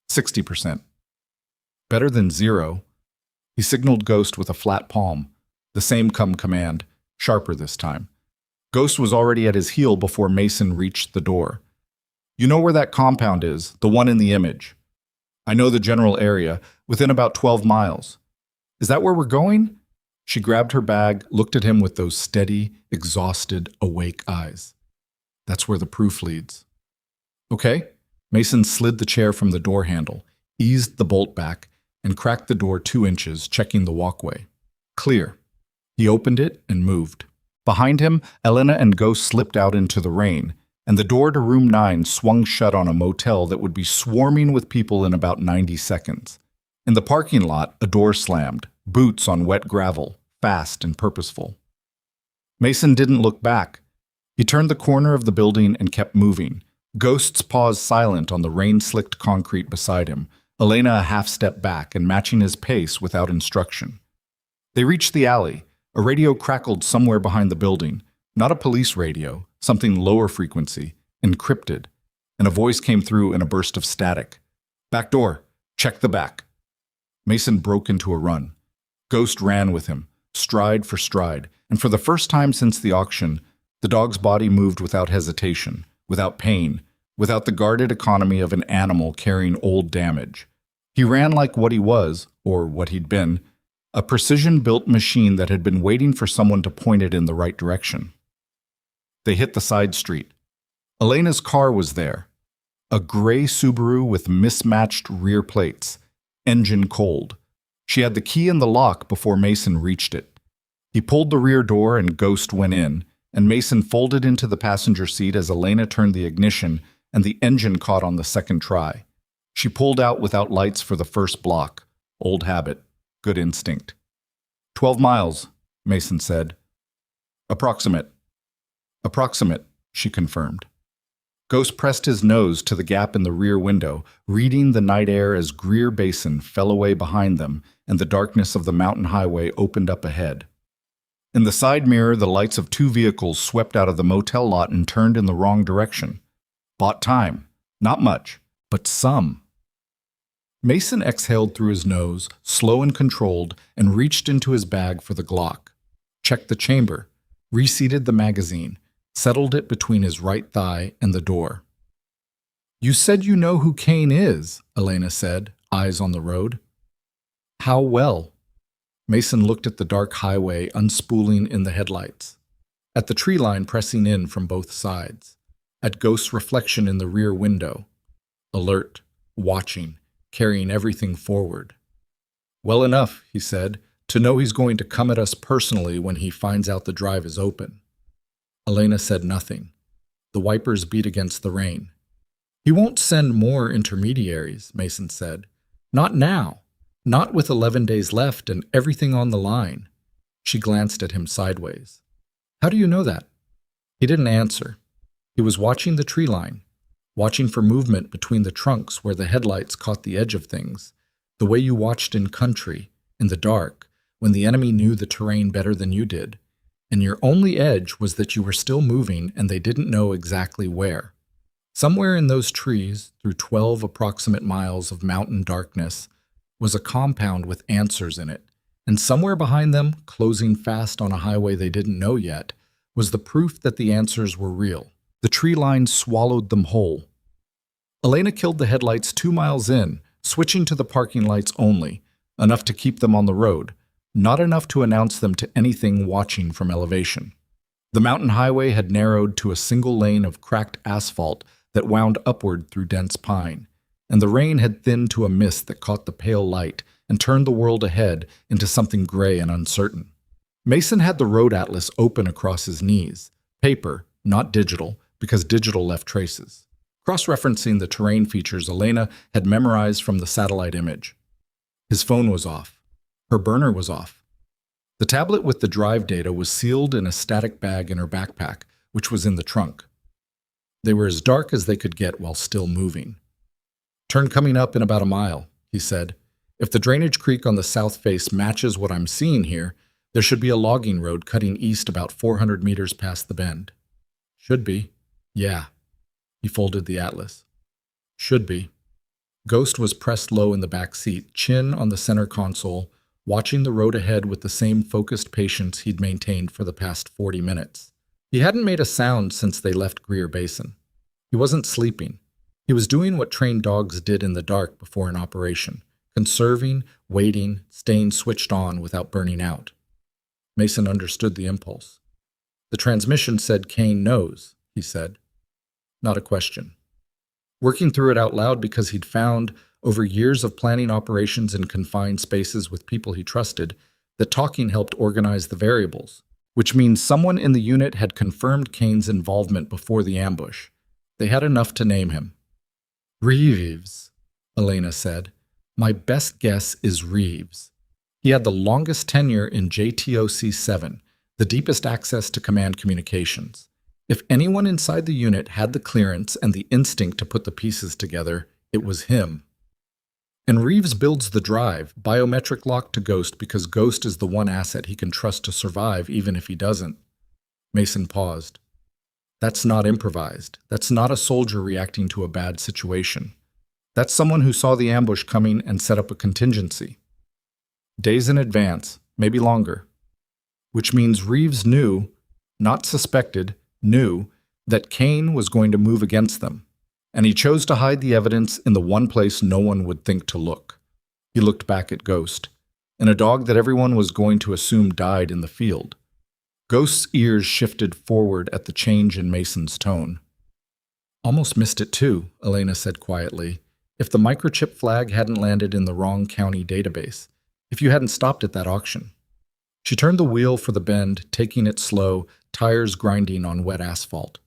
60%. Better than 0. He signaled Ghost with a flat palm. The same command, sharper this time. Ghost was already at his heel before Mason reached the door. You know where that compound is, the one in the image. I know the general area, within about 12 miles. Is that where we're going? She grabbed her bag, looked at him with those steady, exhausted, awake eyes. That's where the proof leads. Okay. Mason slid the chair from the door handle, eased the bolt back, and cracked the door 2 inches, checking the walkway. Clear. He opened it and moved. Behind him, Elena and Ghost slipped out into the rain, and the door to room 9 swung shut on a motel that would be swarming with people in about 90 seconds. In the parking lot, a door slammed, boots on wet gravel, fast and purposeful. Mason didn't look back. He turned the corner of the building and kept moving. Ghost's paused silent on the rain-slicked concrete beside him, Elena a half-step back and matching his pace without instruction. They reached the alley. A radio crackled somewhere behind the building. Not a police radio, something lower frequency, encrypted, and a voice came through in a burst of static. Back door. Check the back. Mason broke into a run. Ghost ran with him, stride for stride, and for the first time since the auction, the dog's body moved without hesitation, without pain, without the guarded economy of an animal carrying old damage. He ran like what he was, or what he'd been, a precision-built machine that had been waiting for someone to point it in the right direction. They hit the side street. Elena's car was there. A gray Subaru with mismatched rear plates, engine cold. She had the key in the lock before Mason reached it. He pulled the rear door and Ghost went in, and Mason folded into the passenger seat as Elena turned the ignition and the engine caught on the second try. She pulled out without lights for the first block. Old habit. Good instinct. 12 miles, Mason said. Approximate, she confirmed. Ghost pressed his nose to the gap in the rear window, reading the night air as Greer Basin fell away behind them and the darkness of the mountain highway opened up ahead. In the side mirror, the lights of two vehicles swept out of the motel lot and turned in the wrong direction. Bought time. Not much, but some. Mason exhaled through his nose, slow and controlled, and reached into his bag for the Glock. Checked the chamber, reseated the magazine, settled it between his right thigh and the door. "You said you know who Kane is," Elena said, eyes on the road. "How well?" Mason looked at the dark highway unspooling in the headlights, at the tree line pressing in from both sides, at Ghost's reflection in the rear window, alert, watching, carrying everything forward. "Well enough," he said, "to know he's going to come at us personally when he finds out the drive is open." Elena said nothing. The wipers beat against the rain. "He won't send more intermediaries," Mason said. "Not now. Not with 11 days left and everything on the line." She glanced at him sideways. "How do you know that?" He didn't answer. He was watching the tree line, watching for movement between the trunks where the headlights caught the edge of things, the way you watched in country, in the dark, when the enemy knew the terrain better than you did, and your only edge was that you were still moving and they didn't know exactly where. Somewhere in those trees, through 12 approximate miles of mountain darkness, was a compound with answers in it, and somewhere behind them, closing fast on a highway they didn't know yet, was the proof that the answers were real. The tree line swallowed them whole. Elena killed the headlights 2 miles in, switching to the parking lights only, enough to keep them on the road, not enough to announce them to anything watching from elevation. The mountain highway had narrowed to a single lane of cracked asphalt that wound upward through dense pine, and the rain had thinned to a mist that caught the pale light and turned the world ahead into something gray and uncertain. Mason had the road atlas open across his knees, paper, not digital, because digital left traces. Cross-referencing the terrain features Elena had memorized from the satellite image. His phone was off. Her burner was off. The tablet with the drive data was sealed in a static bag in her backpack, which was in the trunk. They were as dark as they could get while still moving. "Turn coming up in about a mile," he said. "If the drainage creek on the south face matches what I'm seeing here, there should be a logging road cutting east about 400 meters past the bend." "Should be." "Yeah." He folded the atlas. "Should be." Ghost was pressed low in the back seat, chin on the center console, watching the road ahead with the same focused patience he'd maintained for the past 40 minutes. He hadn't made a sound since they left Greer Basin. He wasn't sleeping. He was doing what trained dogs did in the dark before an operation, conserving, waiting, staying switched on without burning out. Mason understood the impulse. "The transmission said Kane knows," he said. Not a question. Working through it out loud because he'd found, over years of planning operations in confined spaces with people he trusted, that talking helped organize the variables, which means someone in the unit had confirmed Kane's involvement before the ambush. They had enough to name him. "Reeves," Elena said. "My best guess is Reeves. He had the longest tenure in JTOC-7, the deepest access to command communications. If anyone inside the unit had the clearance and the instinct to put the pieces together, it was him. And Reeves builds the drive, biometric lock to Ghost, because Ghost is the one asset he can trust to survive even if he doesn't." Mason paused. "That's not improvised. That's not a soldier reacting to a bad situation. That's someone who saw the ambush coming and set up a contingency. Days in advance, maybe longer. which means Reeves knew, not suspected, knew that Kane was going to move against them, and he chose to hide the evidence in the one place no one would think to look. He looked back at Ghost, and a dog that everyone was going to assume died in the field. Ghost's ears shifted forward at the change in Mason's tone. "Almost missed it too," Elena said quietly. "If the microchip flag hadn't landed in the wrong county database, if you hadn't stopped at that auction." She turned the wheel for the bend, taking it slow, tires grinding on wet asphalt.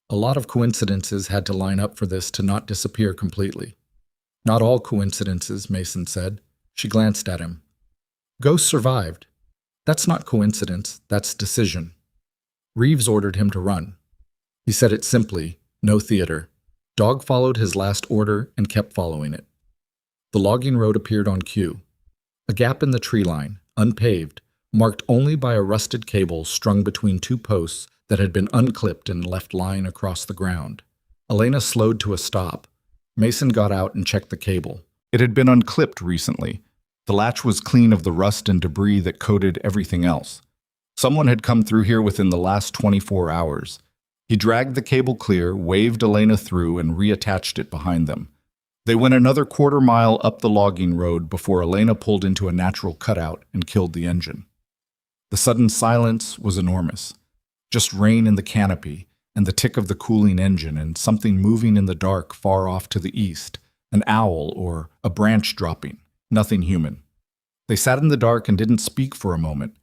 A lot of coincidences had to line up for this to not disappear completely. "Not all coincidences," Mason said. She glanced at him. "Ghost survived. That's not coincidence, that's decision." Reeves ordered him to run. He said it simply, no theater. Dog followed his last order and kept following it. The logging road appeared on cue. A gap in the tree line, unpaved, marked only by a rusted cable strung between two posts that had been unclipped and left lying across the ground. Elena slowed to a stop. Mason got out and checked the cable. It had been unclipped recently. The latch was clean of the rust and debris that coated everything else. Someone had come through here within the last 24 hours. He dragged the cable clear, waved Elena through, and reattached it behind them. They went another quarter-mile up the logging road before Elena pulled into a natural cutout and killed the engine. The sudden silence was enormous. Just rain in the canopy, and the tick of the cooling engine, and something moving in the dark far off to the east, an owl or a branch dropping, nothing human. They sat in the dark and didn't speak for a moment.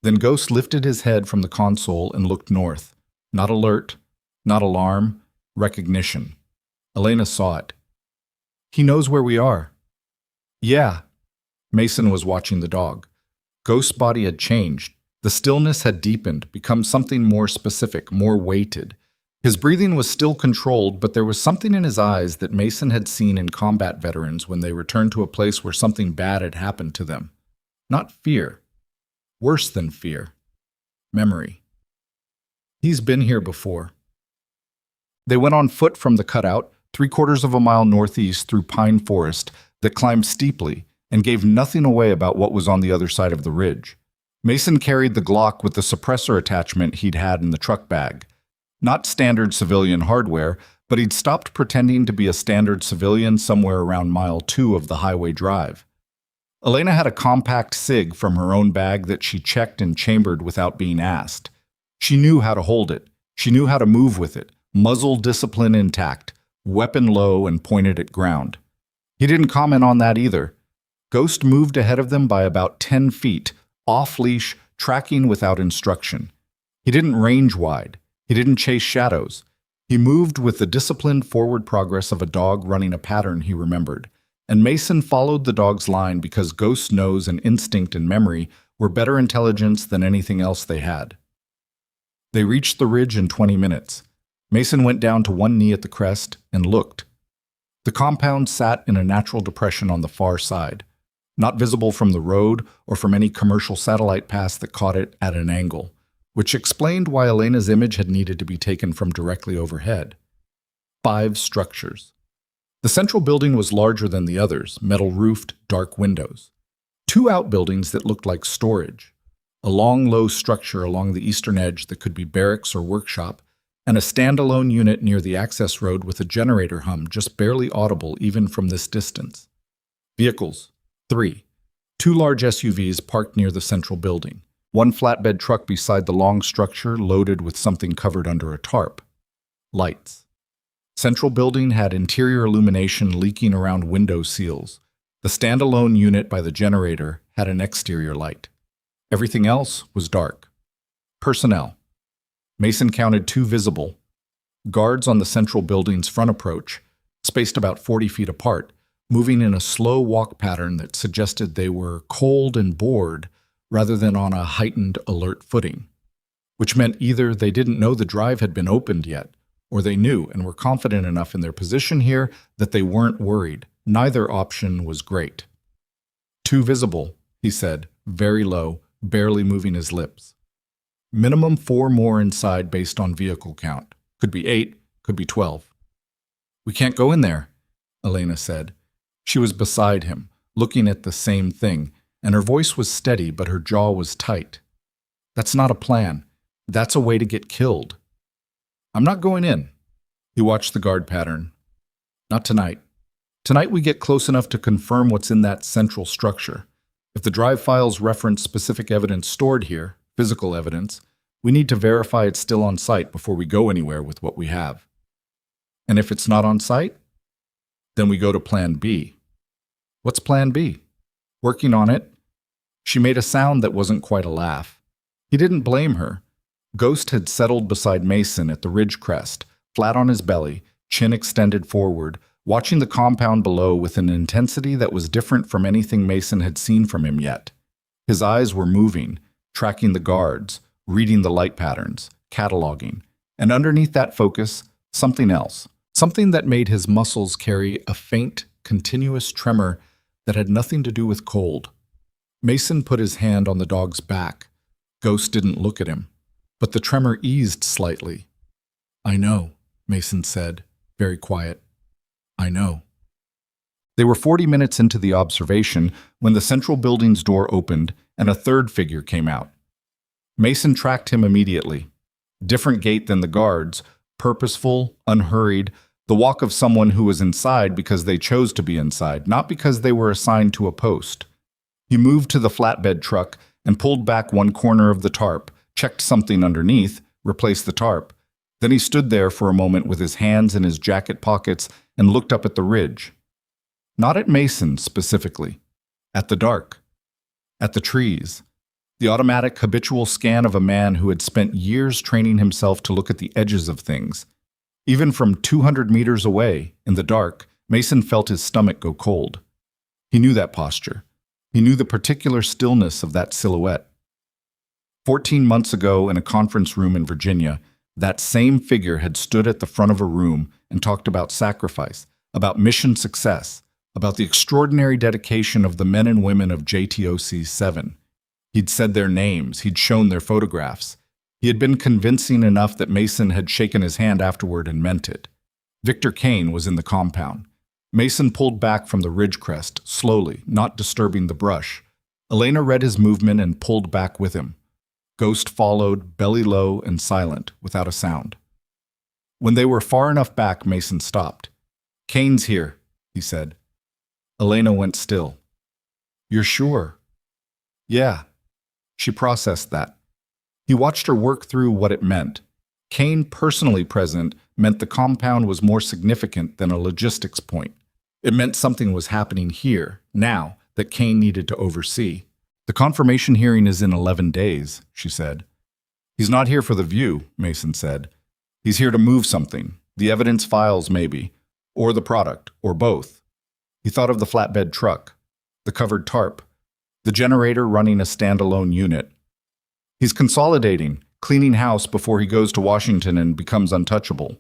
Then Ghost lifted his head from the console and looked north. Not alert, not alarm, recognition. Elena saw it. "He knows where we are." "Yeah." Mason was watching the dog. Ghost's body had changed. The stillness had deepened, become something more specific, more weighted. His breathing was still controlled, but there was something in his eyes that Mason had seen in combat veterans when they returned to a place where something bad had happened to them. Not fear. Worse than fear. Memory. He's been here before. They went on foot from the cutout, 3/4 of a mile northeast through pine forest that climbed steeply and gave nothing away about what was on the other side of the ridge. Mason carried the Glock with the suppressor attachment he'd had in the truck bag. Not standard civilian hardware, but he'd stopped pretending to be a standard civilian somewhere around mile 2 of the highway drive. Elena had a compact SIG from her own bag that she checked and chambered without being asked. She knew how to hold it. She knew how to move with it, muzzle discipline intact, weapon low and pointed at ground. He didn't comment on that either. Ghost moved ahead of them by about 10 feet, off-leash, tracking without instruction. He didn't range wide. He didn't chase shadows. He moved with the disciplined forward progress of a dog running a pattern he remembered. And Mason followed the dog's line because Ghost's nose and instinct and memory were better intelligence than anything else they had. They reached the ridge in 20 minutes. Mason went down to one knee at the crest and looked. The compound sat in a natural depression on the far side, not visible from the road or from any commercial satellite pass that caught it at an angle, which explained why Elena's image had needed to be taken from directly overhead. 5 structures. The central building was larger than the others, metal-roofed, dark windows. 2 outbuildings that looked like storage. A long, low structure along the eastern edge that could be barracks or workshop, and a standalone unit near the access road with a generator hum just barely audible even from this distance. Vehicles. 3. 2 large SUVs parked near the central building. 1 flatbed truck beside the long structure loaded with something covered under a tarp. Lights. Central building had interior illumination leaking around window seals. The standalone unit by the generator had an exterior light. Everything else was dark. Personnel. Mason counted 2 visible. Guards on the central building's front approach, spaced about 40 feet apart, moving in a slow walk pattern that suggested they were cold and bored rather than on a heightened alert footing, which meant either they didn't know the drive had been opened yet, or they knew and were confident enough in their position here that they weren't worried. Neither option was great. 2 visible, he said, very low, barely moving his lips. Minimum 4 more inside based on vehicle count. Could be 8, could be 12. "We can't go in there," Elena said. She was beside him, looking at the same thing, and her voice was steady but her jaw was tight. That's not a plan. That's a way to get killed. I'm not going in. He watched the guard pattern. Not tonight. Tonight we get close enough to confirm what's in that central structure. If the drive files reference specific evidence stored here, physical evidence, we need to verify it's still on site before we go anywhere with what we have. And if it's not on site, then we go to Plan B. What's Plan B? Working on it. She made a sound that wasn't quite a laugh. He didn't blame her. Ghost had settled beside Mason at the ridge crest, flat on his belly, chin extended forward, watching the compound below with an intensity that was different from anything Mason had seen from him yet. His eyes were moving, tracking the guards, reading the light patterns, cataloging, and underneath that focus, something else, something that made his muscles carry a faint, continuous tremor that had nothing to do with cold. Mason put his hand on the dog's back. Ghost didn't look at him, but the tremor eased slightly. "I know," Mason said, very quiet. "I know." They were 40 minutes into the observation when the central building's door opened and a third figure came out. Mason tracked him immediately. Different gait than the guards, purposeful, unhurried, the walk of someone who was inside because they chose to be inside, not because they were assigned to a post. He moved to the flatbed truck and pulled back one corner of the tarp, checked something underneath, replaced the tarp. Then he stood there for a moment with his hands in his jacket pockets and looked up at the ridge. Not at Mason specifically, at the dark, at the trees. The automatic, habitual scan of a man who had spent years training himself to look at the edges of things. Even from 200 meters away, in the dark, Mason felt his stomach go cold. He knew that posture. He knew the particular stillness of that silhouette. 14 months ago in a conference room in Virginia, that same figure had stood at the front of a room and talked about sacrifice, about mission success, about the extraordinary dedication of the men and women of JTOC 7. He'd said their names, he'd shown their photographs. He had been convincing enough that Mason had shaken his hand afterward and meant it. Victor Kane was in the compound. Mason pulled back from the ridge crest, slowly, not disturbing the brush. Elena read his movement and pulled back with him. Ghost followed, belly low and silent, without a sound. When they were far enough back, Mason stopped. "Kane's here," he said. Elena went still. "You're sure?" "Yeah." She processed that. He watched her work through what it meant. Kane personally present meant the compound was more significant than a logistics point. It meant something was happening here, now, that Kane needed to oversee. "The confirmation hearing is in 11 days, she said. "He's not here for the view," Mason said. "He's here to move something, the evidence files maybe, or the product, or both." He thought of the flatbed truck, the covered tarp, the generator running a standalone unit. He's consolidating, cleaning house before he goes to Washington and becomes untouchable.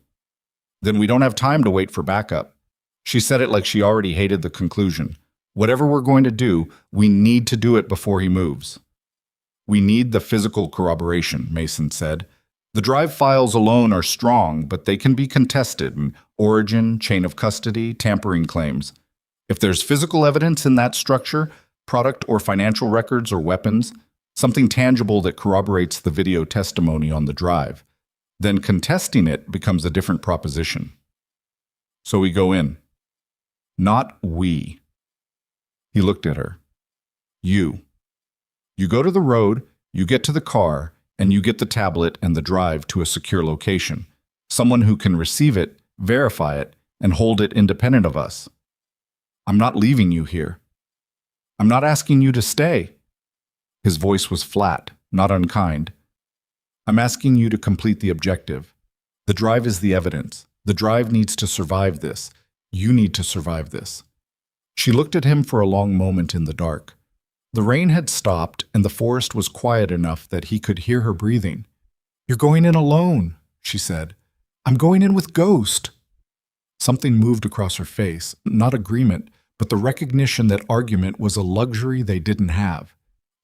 "Then we don't have time to wait for backup." She said it like she already hated the conclusion. "Whatever we're going to do, we need to do it before he moves." "We need the physical corroboration," Mason said. "The drive files alone are strong, but they can be contested. Origin, chain of custody, tampering claims. If there's physical evidence in that structure, product or financial records or weapons, something tangible that corroborates the video testimony on the drive, then contesting it becomes a different proposition." So we go in. Not we. He looked at her. You. You go to the road, you get to the car, and you get the tablet and the drive to a secure location. Someone who can receive it, verify it, and hold it independent of us. I'm not leaving you here. I'm not asking you to stay. His voice was flat, not unkind. I'm asking you to complete the objective. The drive is the evidence. The drive needs to survive this. You need to survive this. She looked at him for a long moment in the dark. The rain had stopped, and the forest was quiet enough that he could hear her breathing. "You're going in alone," she said. "I'm going in with Ghost." Something moved across her face, not agreement, but the recognition that argument was a luxury they didn't have.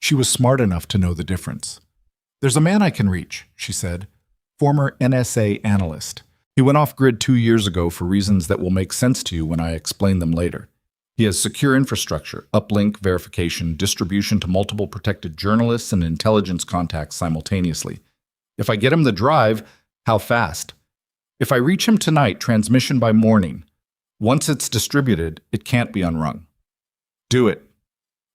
She was smart enough to know the difference. "There's a man I can reach," she said. "Former NSA analyst. He went off-grid 2 years ago for reasons that will make sense to you when I explain them later. He has secure infrastructure, uplink, verification, distribution to multiple protected journalists and intelligence contacts simultaneously. If I get him the drive, how fast? If I reach him tonight, transmission by morning. Once it's distributed, it can't be unrung. Do it.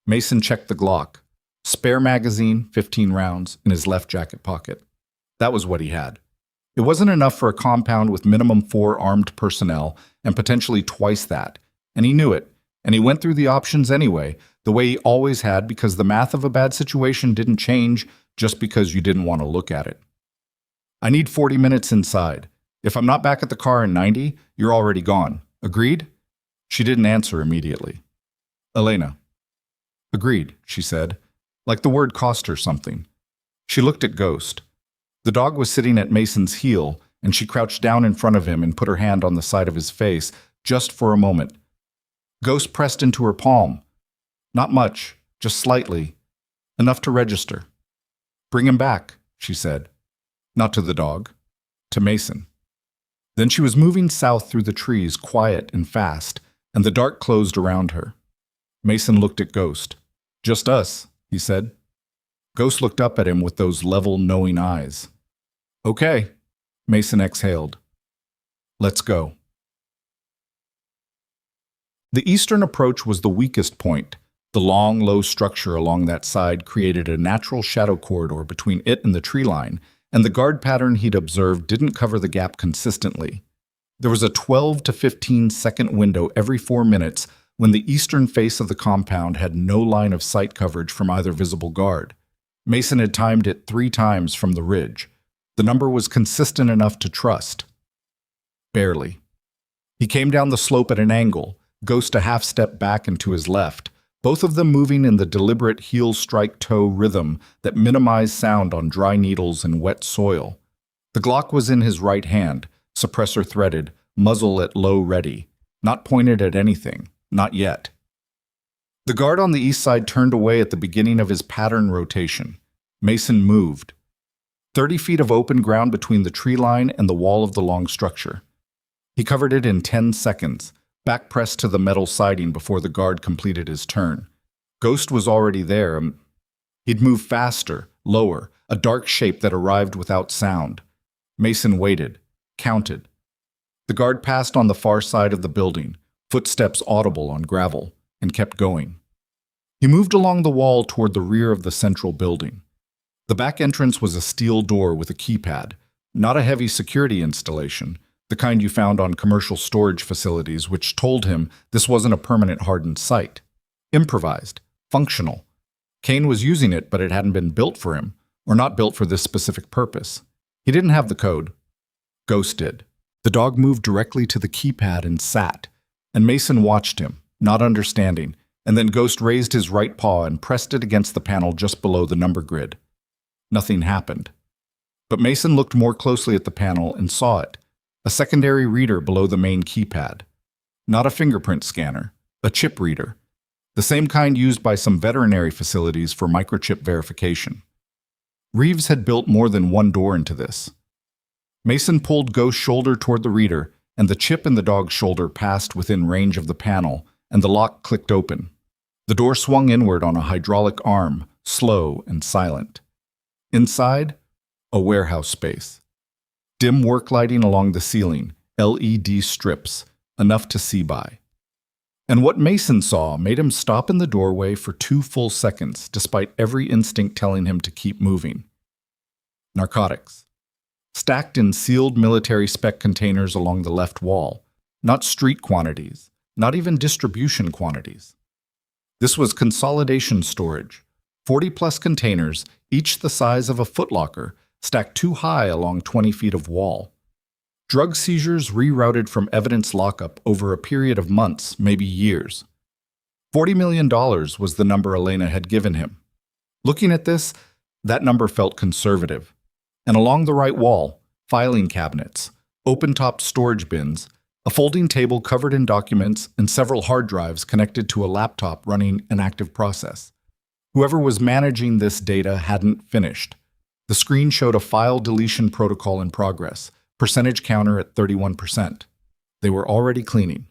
Mason checked the Glock. Spare magazine, 15 rounds, in his left jacket pocket. That was what he had. It wasn't enough for a compound with minimum 4 armed personnel and potentially twice that, and he knew it. And he went through the options anyway, the way he always had, because the math of a bad situation didn't change just because you didn't want to look at it. I need 40 minutes inside. If I'm not back at the car in 90, you're already gone. Agreed? She didn't answer immediately. Elena. Agreed, she said, like the word cost her something. She looked at Ghost. The dog was sitting at Mason's heel, and she crouched down in front of him and put her hand on the side of his face, just for a moment. Ghost pressed into her palm. Not much, just slightly. Enough to register. Bring him back, she said. Not to the dog. To Mason. Then she was moving south through the trees, quiet and fast, and the dark closed around her. Mason looked at Ghost. Just us, he said. Ghost looked up at him with those level, knowing eyes. Okay, Mason exhaled. Let's go. The eastern approach was the weakest point. The long, low structure along that side created a natural shadow corridor between it and the tree line, and the guard pattern he'd observed didn't cover the gap consistently. There was a 12 to 15-second window every 4 minutes when the eastern face of the compound had no line of sight coverage from either visible guard. Mason had timed it 3 times from the ridge. The number was consistent enough to trust. Barely. He came down the slope at an angle, Ghost a half step back and to his left, both of them moving in the deliberate heel-strike-toe rhythm that minimized sound on dry needles and wet soil. The Glock was in his right hand, suppressor threaded, muzzle at low ready, not pointed at anything, not yet. The guard on the east side turned away at the beginning of his pattern rotation. Mason moved. 30 feet of open ground between the tree line and the wall of the long structure. He covered it in 10 seconds, back pressed to the metal siding before the guard completed his turn. Ghost was already there. He'd move faster, lower, a dark shape that arrived without sound. Mason waited, counted. The guard passed on the far side of the building, footsteps audible on gravel, and kept going. He moved along the wall toward the rear of the central building. The back entrance was a steel door with a keypad, not a heavy security installation, the kind you found on commercial storage facilities, which told him this wasn't a permanent hardened site. Improvised, functional. Kane was using it, but it hadn't been built for him, or not built for this specific purpose. He didn't have the code. Ghost did. The dog moved directly to the keypad and sat, and Mason watched him, not understanding, and then Ghost raised his right paw and pressed it against the panel just below the number grid. Nothing happened. But Mason looked more closely at the panel and saw it. A secondary reader below the main keypad. Not a fingerprint scanner, a chip reader. The same kind used by some veterinary facilities for microchip verification. Reeves had built more than one door into this. Mason pulled Ghost's shoulder toward the reader, and the chip in the dog's shoulder passed within range of the panel, and the lock clicked open. The door swung inward on a hydraulic arm, slow and silent. Inside, a warehouse space. Dim work lighting along the ceiling, LED strips, enough to see by. And what Mason saw made him stop in the doorway for 2 full seconds, despite every instinct telling him to keep moving. Narcotics. Stacked in sealed military spec containers along the left wall. Not street quantities, not even distribution quantities. This was consolidation storage. 40-plus containers, each the size of a footlocker, stacked too high along 20 feet of wall. Drug seizures rerouted from evidence lockup over a period of months, maybe years. $40 million was the number Elena had given him. Looking at this, that number felt conservative. And along the right wall, filing cabinets, open-topped storage bins, a folding table covered in documents, and several hard drives connected to a laptop running an active process. Whoever was managing this data hadn't finished. The screen showed a file deletion protocol in progress, percentage counter at 31%. They were already cleaning.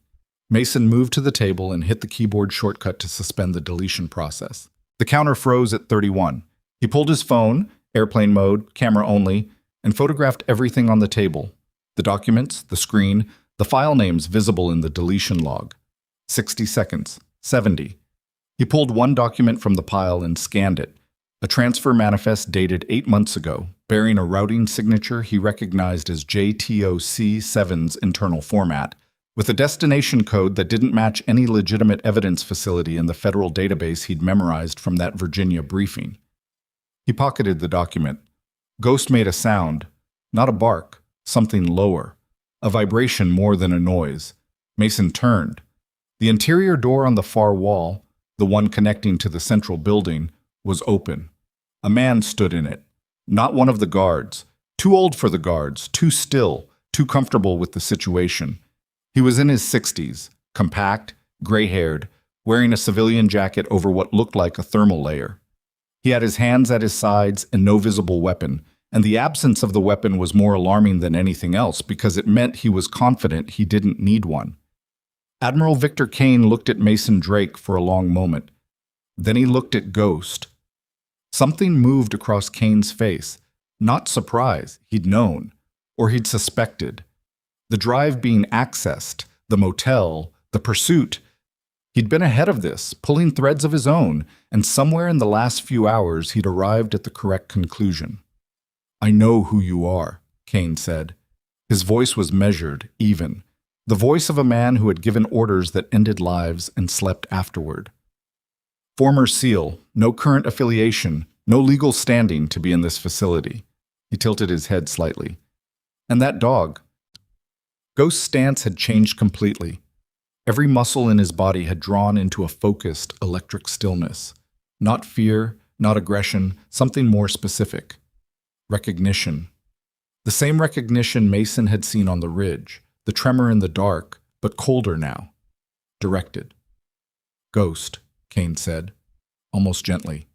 Mason moved to the table and hit the keyboard shortcut to suspend the deletion process. The counter froze at 31. He pulled his phone, airplane mode, camera only, and photographed everything on the table. The documents, the screen, the file names visible in the deletion log. 60 seconds. 70. He pulled one document from the pile and scanned it. A transfer manifest dated 8 months ago, bearing a routing signature he recognized as JTOC7's internal format, with a destination code that didn't match any legitimate evidence facility in the federal database he'd memorized from that Virginia briefing. He pocketed the document. Ghost made a sound, not a bark, something lower, a vibration more than a noise. Mason turned. The interior door on the far wall, the one connecting to the central building, was open. A man stood in it. Not one of the guards. Too old for the guards, too still, too comfortable with the situation. He was in his 60s, compact, gray-haired, wearing a civilian jacket over what looked like a thermal layer. He had his hands at his sides and no visible weapon, and the absence of the weapon was more alarming than anything else because it meant he was confident he didn't need one. Admiral Victor Kane looked at Mason Drake for a long moment. Then he looked at Ghost. Something moved across Kane's face. Not surprise, he'd known, or he'd suspected. The drive being accessed, the motel, the pursuit. He'd been ahead of this, pulling threads of his own, and somewhere in the last few hours he'd arrived at the correct conclusion. "I know who you are," Kane said. His voice was measured, even. The voice of a man who had given orders that ended lives and slept afterward. Former SEAL, no current affiliation, no legal standing to be in this facility. He tilted his head slightly. And that dog. Ghost's stance had changed completely. Every muscle in his body had drawn into a focused, electric stillness. Not fear, not aggression, something more specific. Recognition. The same recognition Mason had seen on the ridge, the tremor in the dark, but colder now. Directed. "Ghost," Kane said, almost gently.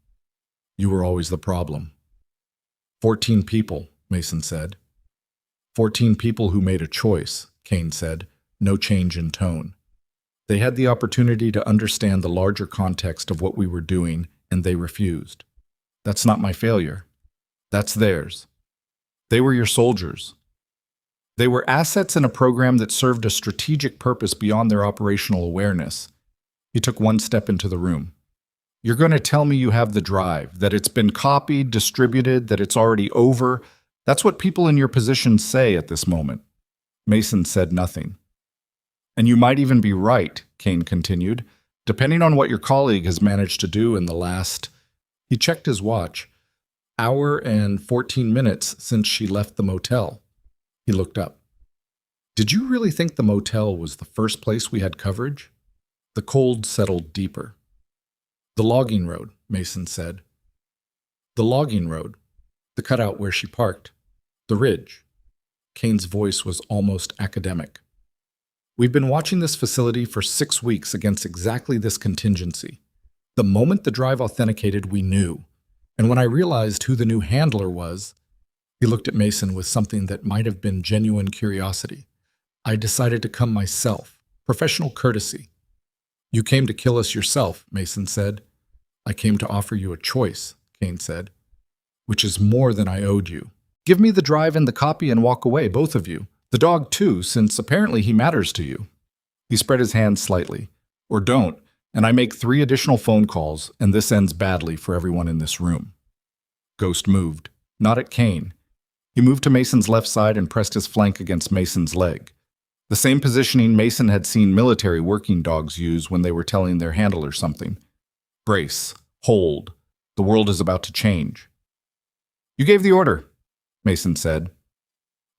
"You were always the problem." 14 people, Mason said. 14 people who made a choice, Kane said, no change in tone. They had the opportunity to understand the larger context of what we were doing, and they refused. That's not my failure. That's theirs. They were your soldiers. They were assets in a program that served a strategic purpose beyond their operational awareness. He took one step into the room. "You're going to tell me you have the drive, that it's been copied, distributed, that it's already over. That's what people in your position say at this moment." Mason said nothing. "And you might even be right," Kane continued, "depending on what your colleague has managed to do in the last..." He checked his watch. "Hour and 14 minutes since she left the motel." He looked up. "Did you really think the motel was the first place we had coverage?" The cold settled deeper. "The logging road," Mason said. "The logging road. The cutout where she parked. The ridge." Kane's voice was almost academic. "We've been watching this facility for 6 weeks against exactly this contingency. The moment the drive authenticated, we knew. And when I realized who the new handler was," he looked at Mason with something that might have been genuine curiosity, "I decided to come myself. Professional courtesy." "You came to kill us yourself," Mason said. "I came to offer you a choice," Kane said, "which is more than I owed you. Give me the drive and the copy and walk away, both of you. The dog too, since apparently he matters to you." He spread his hands slightly. "Or don't, and I make 3 additional phone calls, and this ends badly for everyone in this room." Ghost moved, not at Kane. He moved to Mason's left side and pressed his flank against Mason's leg. The same positioning Mason had seen military working dogs use when they were telling their handler something. Brace. Hold. The world is about to change. "You gave the order," Mason said.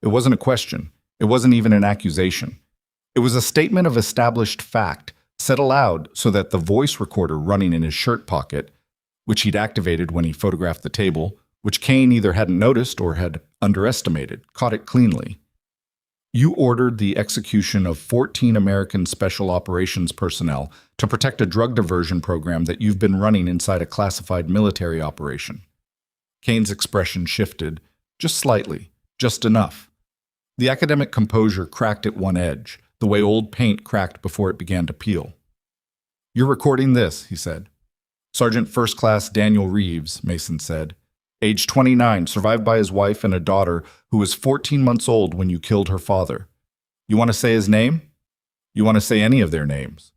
It wasn't a question. It wasn't even an accusation. It was a statement of established fact, said aloud so that the voice recorder running in his shirt pocket, which he'd activated when he photographed the table, which Kane either hadn't noticed or had underestimated, caught it cleanly. "You ordered the execution of 14 American Special Operations personnel to protect a drug diversion program that you've been running inside a classified military operation." Kane's expression shifted, just slightly, just enough. The academic composure cracked at one edge, the way old paint cracked before it began to peel. "You're recording this," he said. "Sergeant First Class Daniel Reeves," Mason said. "Age 29, survived by his wife and a daughter who was 14 months old when you killed her father. You want to say his name? You want to say any of their names?"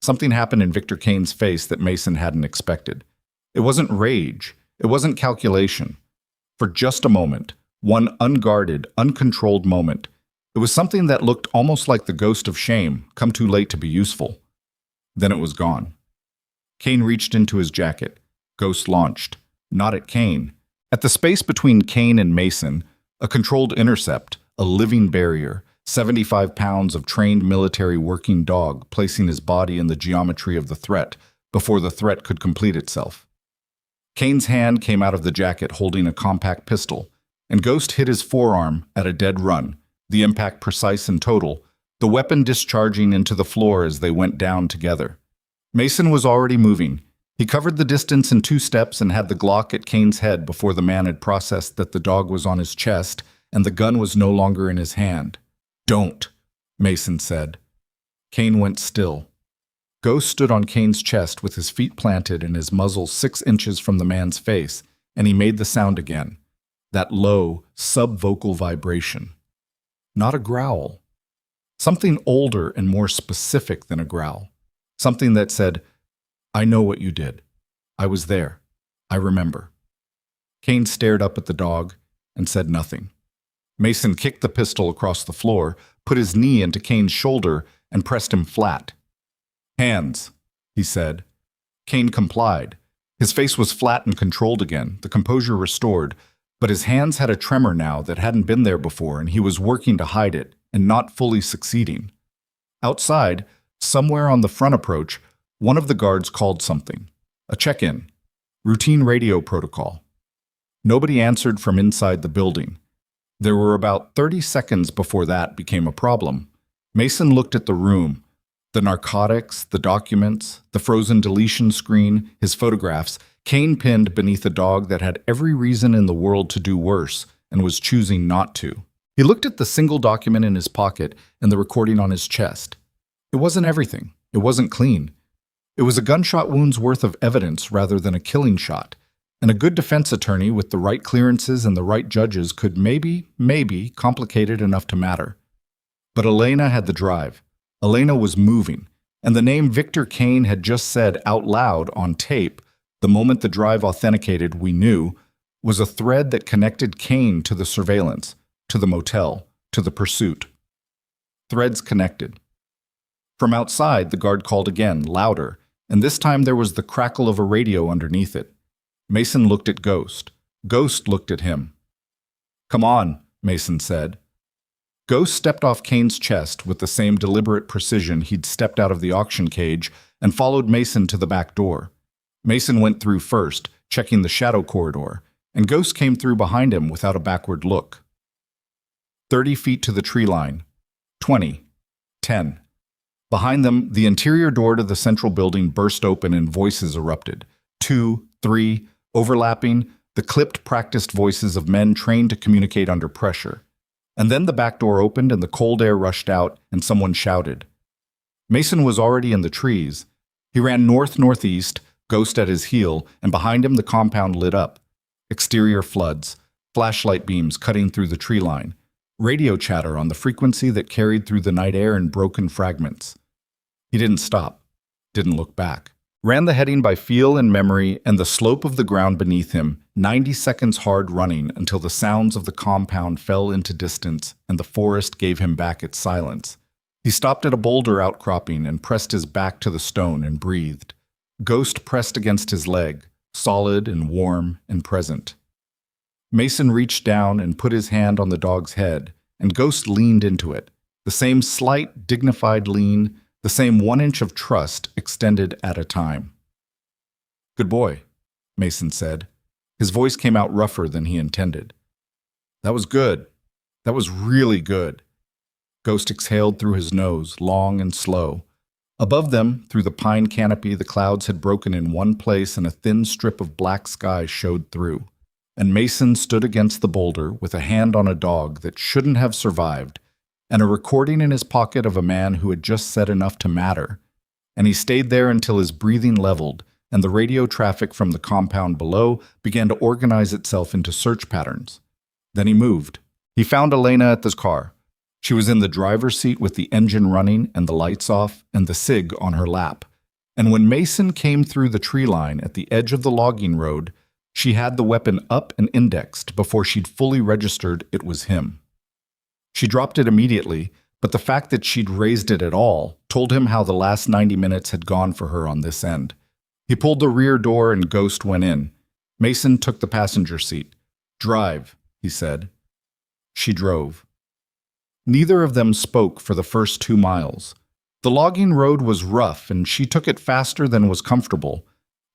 Something happened in Victor Kane's face that Mason hadn't expected. It wasn't rage. It wasn't calculation. For just a moment, one unguarded, uncontrolled moment, it was something that looked almost like the ghost of shame, come too late to be useful. Then it was gone. Kane reached into his jacket. Ghost launched. Not at Kane. At the space between Kane and Mason, a controlled intercept, a living barrier, 75 pounds of trained military working dog placing his body in the geometry of the threat before the threat could complete itself. Kane's hand came out of the jacket holding a compact pistol, and Ghost hit his forearm at a dead run, the impact precise and total, the weapon discharging into the floor as they went down together. Mason was already moving. He covered the distance in 2 steps and had the Glock at Kane's head before the man had processed that the dog was on his chest and the gun was no longer in his hand. "Don't," Mason said. Kane went still. Ghost stood on Kane's chest with his feet planted and his muzzle 6 inches from the man's face, and he made the sound again, that low, sub-vocal vibration. Not a growl. Something older and more specific than a growl. Something that said, "I know what you did. I was there. I remember." Kane stared up at the dog and said nothing. Mason kicked the pistol across the floor, put his knee into Kane's shoulder, and pressed him flat. "Hands," he said. Kane complied. His face was flat and controlled again, the composure restored, but his hands had a tremor now that hadn't been there before, and he was working to hide it, and not fully succeeding. Outside, somewhere on the front approach, one of the guards called something. A check-in. Routine radio protocol. Nobody answered from inside the building. There were about 30 seconds before that became a problem. Mason looked at the room. The narcotics, the documents, the frozen deletion screen, his photographs, Kane pinned beneath a dog that had every reason in the world to do worse and was choosing not to. He looked at the single document in his pocket and the recording on his chest. It wasn't everything. It wasn't clean. It was a gunshot wound's worth of evidence rather than a killing shot. And a good defense attorney with the right clearances and the right judges could maybe complicate it enough to matter. But Elena had the drive. Elena was moving. And the name Victor Kane had just said out loud on tape, the moment the drive authenticated, we knew, was a thread that connected Kane to the surveillance, to the motel, to the pursuit. Threads connected. From outside, the guard called again, louder, and this time there was the crackle of a radio underneath it. Mason looked at Ghost. Ghost looked at him. "Come on," Mason said. Ghost stepped off Kane's chest with the same deliberate precision he'd stepped out of the auction cage and followed Mason to the back door. Mason went through first, checking the shadow corridor, and Ghost came through behind him without a backward look. 30 feet to the tree line. 20. 10. Behind them, the interior door to the central building burst open and voices erupted. 2, 3, overlapping, the clipped, practiced voices of men trained to communicate under pressure. And then the back door opened and the cold air rushed out and someone shouted. Mason was already in the trees. He ran north-northeast, Ghost at his heel, and behind him the compound lit up. Exterior floods, flashlight beams cutting through the tree line, radio chatter on the frequency that carried through the night air in broken fragments. He didn't stop, didn't look back. Ran the heading by feel and memory and the slope of the ground beneath him, 90 seconds hard running until the sounds of the compound fell into distance and the forest gave him back its silence. He stopped at a boulder outcropping and pressed his back to the stone and breathed. Ghost pressed against his leg, solid and warm and present. Mason reached down and put his hand on the dog's head, and Ghost leaned into it, the same slight, dignified lean, the same 1 inch of trust extended at a time. "Good boy," Mason said. His voice came out rougher than he intended. "That was good. That was really good." Ghost exhaled through his nose, long and slow. Above them, through the pine canopy, the clouds had broken in one place and a thin strip of black sky showed through. And Mason stood against the boulder with a hand on a dog that shouldn't have survived, and a recording in his pocket of a man who had just said enough to matter. And he stayed there until his breathing leveled and the radio traffic from the compound below began to organize itself into search patterns. Then he moved. He found Elena at the car. She was in the driver's seat with the engine running and the lights off and the cig on her lap. And when Mason came through the tree line at the edge of the logging road, she had the weapon up and indexed before she'd fully registered it was him. She dropped it immediately, but the fact that she'd raised it at all told him how the last 90 minutes had gone for her on this end. He pulled the rear door and Ghost went in. Mason took the passenger seat. "Drive," he said. She drove. Neither of them spoke for the first 2 miles. The logging road was rough, and she took it faster than was comfortable,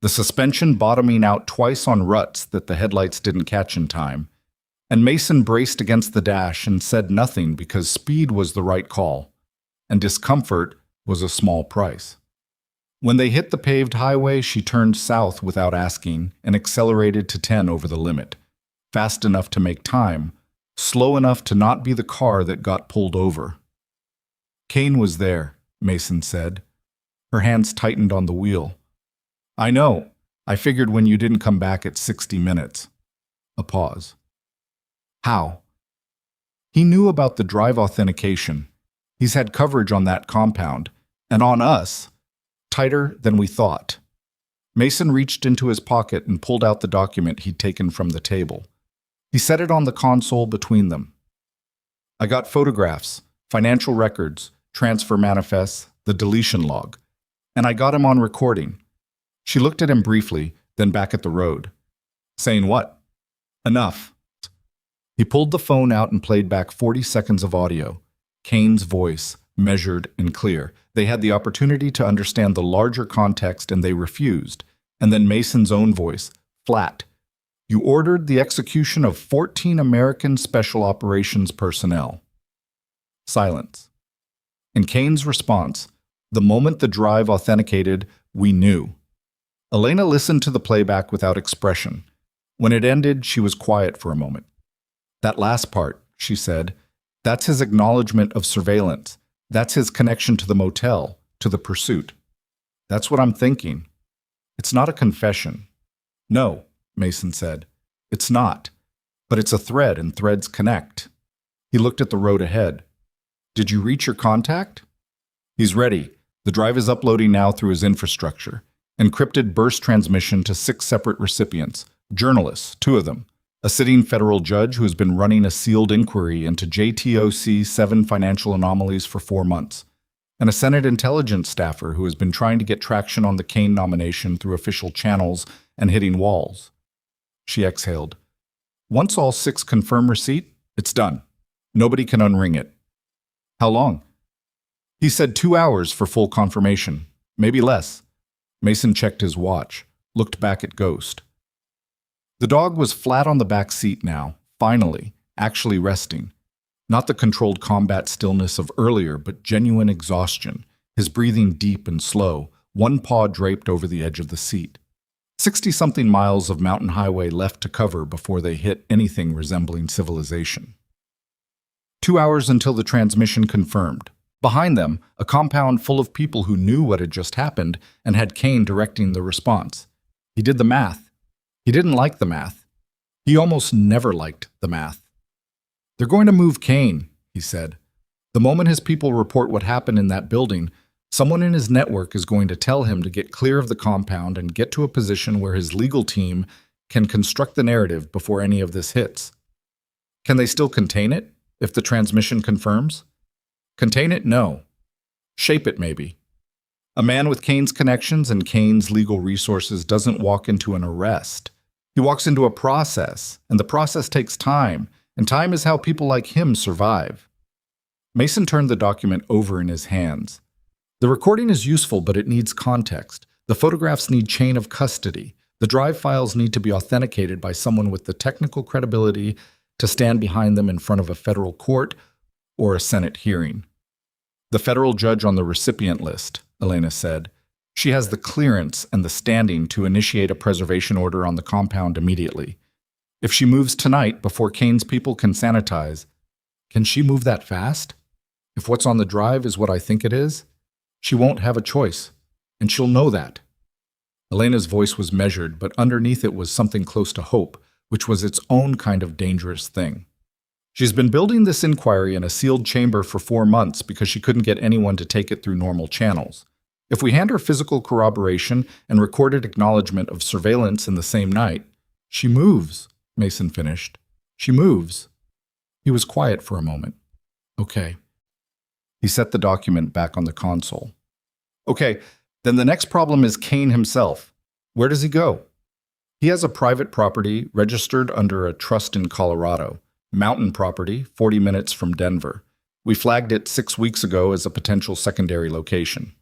the suspension bottoming out twice on ruts that the headlights didn't catch in time. And Mason braced against the dash and said nothing because speed was the right call, and discomfort was a small price. When they hit the paved highway, she turned south without asking and accelerated to 10 over the limit, fast enough to make time, slow enough to not be the car that got pulled over. "Kane was there," Mason said. Her hands tightened on the wheel. "I know. I figured when you didn't come back at 60 minutes. A pause. "How?" He knew about the drive authentication. He's had coverage on that compound, and on us, tighter than we thought. Mason reached into his pocket and pulled out the document he'd taken from the table. He set it on the console between them. "I got photographs, financial records, transfer manifests, the deletion log. And I got him on recording." She looked at him briefly, then back at the road. "Saying what?" "Enough." He pulled the phone out and played back 40 seconds of audio. Kane's voice, measured and clear. They had the opportunity to understand the larger context and they refused. And then Mason's own voice, flat. "You ordered the execution of 14 American Special Operations personnel." Silence. And Kane's response, "The moment the drive authenticated, we knew." Elena listened to the playback without expression. When it ended, she was quiet for a moment. "That last part," she said, "that's his acknowledgement of surveillance. That's his connection to the motel, to the pursuit. That's what I'm thinking. It's not a confession." "No," Mason said. "It's not. But it's a thread, and threads connect." He looked at the road ahead. "Did you reach your contact?" "He's ready. The drive is uploading now through his infrastructure. Encrypted burst transmission to 6 separate recipients. Journalists, 2 of them. A sitting federal judge who has been running a sealed inquiry into JTOC 7 financial anomalies for 4 months. And a Senate intelligence staffer who has been trying to get traction on the Kane nomination through official channels and hitting walls." She exhaled. "Once all 6 confirm receipt, it's done. Nobody can unring it." "How long?" He said 2 hours for full confirmation. Maybe less. Mason checked his watch, looked back at Ghost. The dog was flat on the back seat now, finally, actually resting. Not the controlled combat stillness of earlier, but genuine exhaustion, his breathing deep and slow, one paw draped over the edge of the seat. 60-something miles of mountain highway left to cover before they hit anything resembling civilization. 2 hours until the transmission confirmed. Behind them, a compound full of people who knew what had just happened and had Kane directing the response. He did the math. He didn't like the math. He almost never liked the math. "They're going to move Kane," he said. "The moment his people report what happened in that building, someone in his network is going to tell him to get clear of the compound and get to a position where his legal team can construct the narrative before any of this hits." "Can they still contain it, if the transmission confirms?" "Contain it? No. Shape it, maybe. A man with Kane's connections and Kane's legal resources doesn't walk into an arrest. He walks into a process, and the process takes time, and time is how people like him survive." Mason turned the document over in his hands. "The recording is useful, but it needs context. The photographs need chain of custody. The drive files need to be authenticated by someone with the technical credibility to stand behind them in front of a federal court or a Senate hearing." "The federal judge on the recipient list," Elena said. "She has the clearance and the standing to initiate a preservation order on the compound immediately. If she moves tonight before Kane's people can sanitize, can she move that fast?" If what's on the drive is what I think it is, she won't have a choice, and she'll know that. Elena's voice was measured, but underneath it was something close to hope, which was its own kind of dangerous thing. She's been building this inquiry in a sealed chamber for 4 months because she couldn't get anyone to take it through normal channels. If we hand her physical corroboration and recorded acknowledgement of surveillance in the same night, she moves, Mason finished. She moves. He was quiet for a moment. Okay. He set the document back on the console. Okay, then the next problem is Kane himself. Where does he go? He has a private property registered under a trust in Colorado. Mountain property, 40 minutes from Denver. We flagged it 6 weeks ago as a potential secondary location.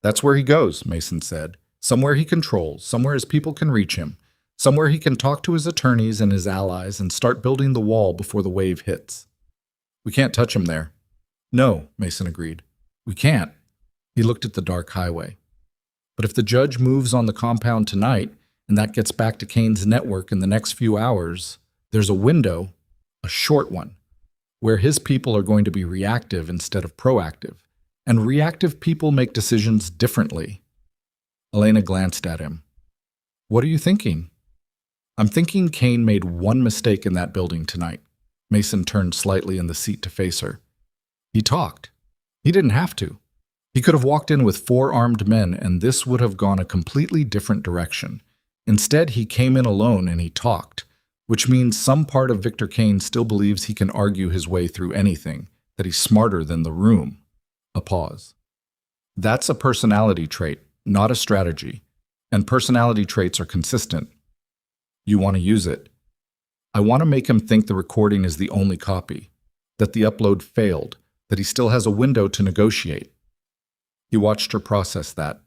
That's where he goes, Mason said. Somewhere he controls, somewhere his people can reach him, somewhere he can talk to his attorneys and his allies and start building the wall before the wave hits. We can't touch him there. No, Mason agreed. We can't. He looked at the dark highway. But if the judge moves on the compound tonight, and that gets back to Kane's network in the next few hours, there's a window, a short one, where his people are going to be reactive instead of proactive. And reactive people make decisions differently. Elena glanced at him. What are you thinking? I'm thinking Kane made one mistake in that building tonight. Mason turned slightly in the seat to face her. He talked. He didn't have to. He could have walked in with 4 armed men and this would have gone a completely different direction. Instead, he came in alone and he talked, which means some part of Victor Kane still believes he can argue his way through anything, that he's smarter than the room. A pause. That's a personality trait, not a strategy, and personality traits are consistent. You want to use it. I want to make him think the recording is the only copy, that the upload failed, that he still has a window to negotiate. He watched her process that.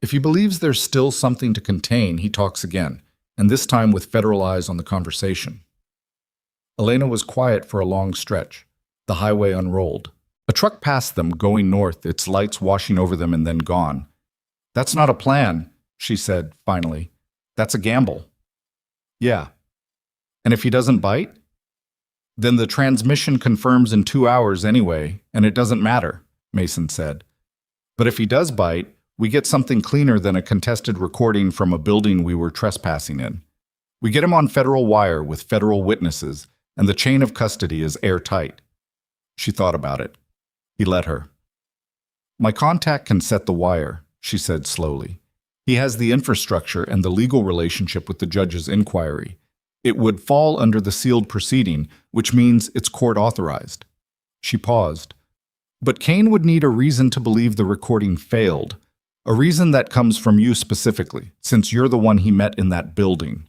If he believes there's still something to contain, he talks again, and this time with federal eyes on the conversation. Elena was quiet for a long stretch. The highway unrolled. A truck passed them, going north, its lights washing over them and then gone. That's not a plan, she said, finally. That's a gamble. Yeah. And if he doesn't bite? Then the transmission confirms in 2 hours anyway, and it doesn't matter, Mason said. But if he does bite, we get something cleaner than a contested recording from a building we were trespassing in. We get him on federal wire with federal witnesses, and the chain of custody is airtight. She thought about it. He let her. My contact can set the wire, she said slowly. He has the infrastructure and the legal relationship with the judge's inquiry. It would fall under the sealed proceeding, which means it's court authorized. She paused. But Kane would need a reason to believe the recording failed, a reason that comes from you specifically, since you're the one he met in that building.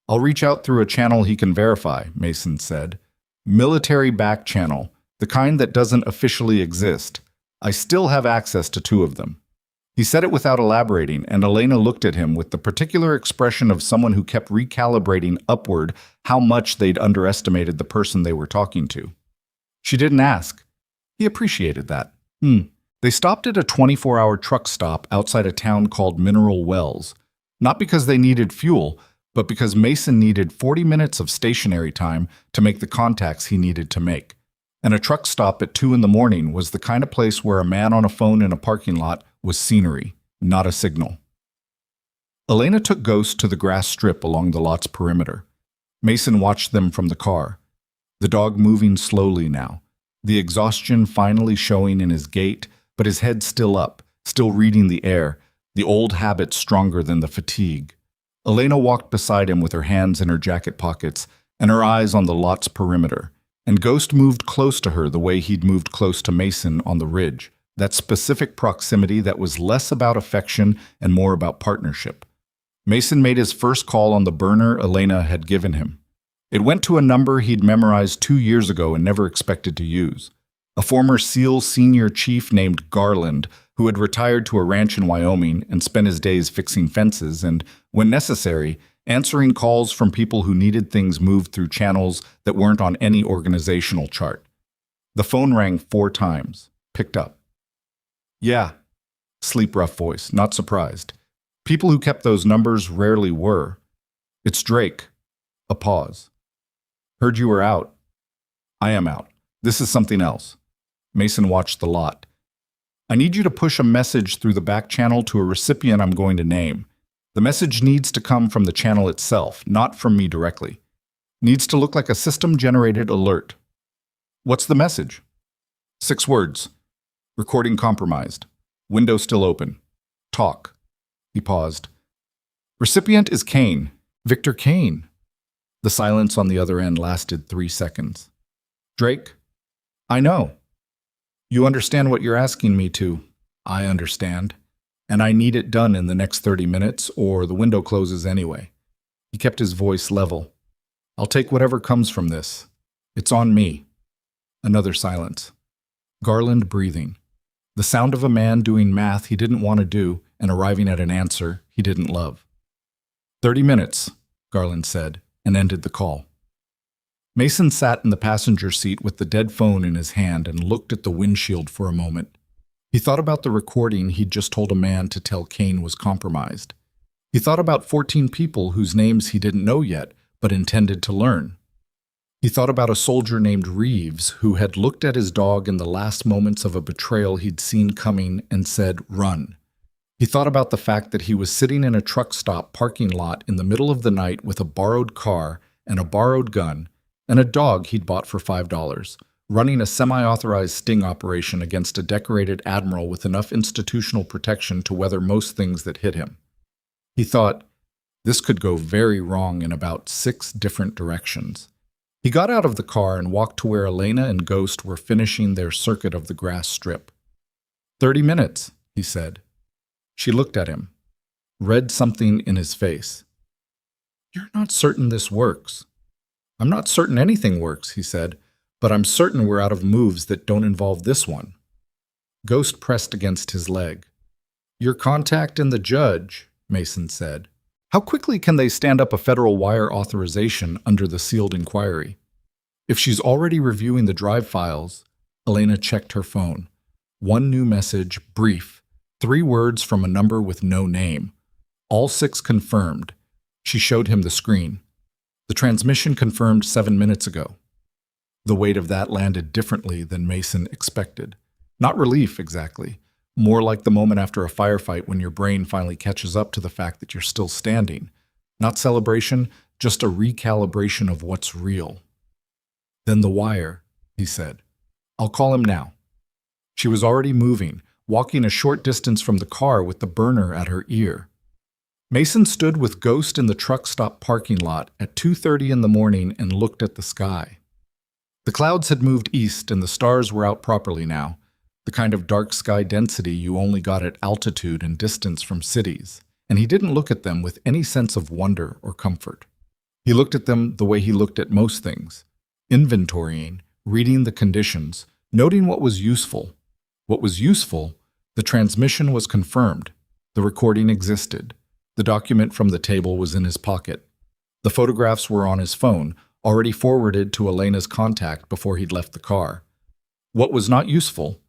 I'll reach out through a channel he can verify, Mason said. Military back channel, the kind that doesn't officially exist. I still have access to 2 of them. He said it without elaborating, and Elena looked at him with the particular expression of someone who kept recalibrating upward how much they'd underestimated the person they were talking to. She didn't ask. He appreciated that. They stopped at a 24-hour truck stop outside a town called Mineral Wells, not because they needed fuel, but because Mason needed 40 minutes of stationary time to make the contacts he needed to make. And a truck stop at 2 in the morning was the kind of place where a man on a phone in a parking lot was scenery, not a signal. Elena took Ghost to the grass strip along the lot's perimeter. Mason watched them from the car, the dog moving slowly now, the exhaustion finally showing in his gait, but his head still up, still reading the air, the old habit stronger than the fatigue. Elena walked beside him with her hands in her jacket pockets and her eyes on the lot's perimeter, and Ghost moved close to her the way he'd moved close to Mason on the ridge, that specific proximity that was less about affection and more about partnership. Mason made his first call on the burner Elena had given him. It went to a number he'd memorized 2 years ago and never expected to use. A former SEAL senior chief named Garland, who had retired to a ranch in Wyoming and spent his days fixing fences and, when necessary, answering calls from people who needed things moved through channels that weren't on any organizational chart. The phone rang 4 times. Picked up. Yeah. Sleep-rough voice, not surprised. People who kept those numbers rarely were. It's Drake. A pause. Heard you were out. I am out. This is something else. Mason watched the lot. I need you to push a message through the back channel to a recipient I'm going to name. The message needs to come from the channel itself, not from me directly. Needs to look like a system-generated alert. What's the message? 6 words. Recording compromised. Window still open. Talk. He paused. Recipient is Kane. Victor Kane. The silence on the other end lasted 3 seconds. Drake? I know. You understand what you're asking me to. I understand. And I need it done in the next 30 minutes, or the window closes anyway. He kept his voice level. I'll take whatever comes from this. It's on me. Another silence. Garland breathing. The sound of a man doing math he didn't want to do and arriving at an answer he didn't love. 30 minutes, Garland said, and ended the call. Mason sat in the passenger seat with the dead phone in his hand and looked at the windshield for a moment. He thought about the recording he'd just told a man to tell Kane was compromised. He thought about 14 people whose names he didn't know yet, but intended to learn. He thought about a soldier named Reeves who had looked at his dog in the last moments of a betrayal he'd seen coming and said, "Run." He thought about the fact that he was sitting in a truck stop parking lot in the middle of the night with a borrowed car and a borrowed gun and a dog he'd bought for $5, running a semi-authorized sting operation against a decorated admiral with enough institutional protection to weather most things that hit him. He thought, this could go very wrong in about 6 different directions. He got out of the car and walked to where Elena and Ghost were finishing their circuit of the grass strip. 30 minutes, he said. She looked at him, read something in his face. You're not certain this works. I'm not certain anything works, he said, but I'm certain we're out of moves that don't involve this one. Ghost pressed against his leg. Your contact and the judge, Mason said. How quickly can they stand up a federal wire authorization under the sealed inquiry? If she's already reviewing the drive files, Elena checked her phone. 1 new message, brief, 3 words from a number with no name. All 6 confirmed. She showed him the screen. The transmission confirmed 7 minutes ago. The weight of that landed differently than Mason expected. Not relief, exactly. More like the moment after a firefight when your brain finally catches up to the fact that you're still standing. Not celebration, just a recalibration of what's real. Then the wire, he said. I'll call him now. She was already moving, walking a short distance from the car with the burner at her ear. Mason stood with Ghost in the truck stop parking lot at 2:30 in the morning and looked at the sky. The clouds had moved east and the stars were out properly now, the kind of dark sky density you only got at altitude and distance from cities, and he didn't look at them with any sense of wonder or comfort. He looked at them the way he looked at most things, inventorying, reading the conditions, noting what was useful. What was useful, the transmission was confirmed, the recording existed, the document from the table was in his pocket. The photographs were on his phone, already forwarded to Elena's contact before he'd left the car. What was not useful?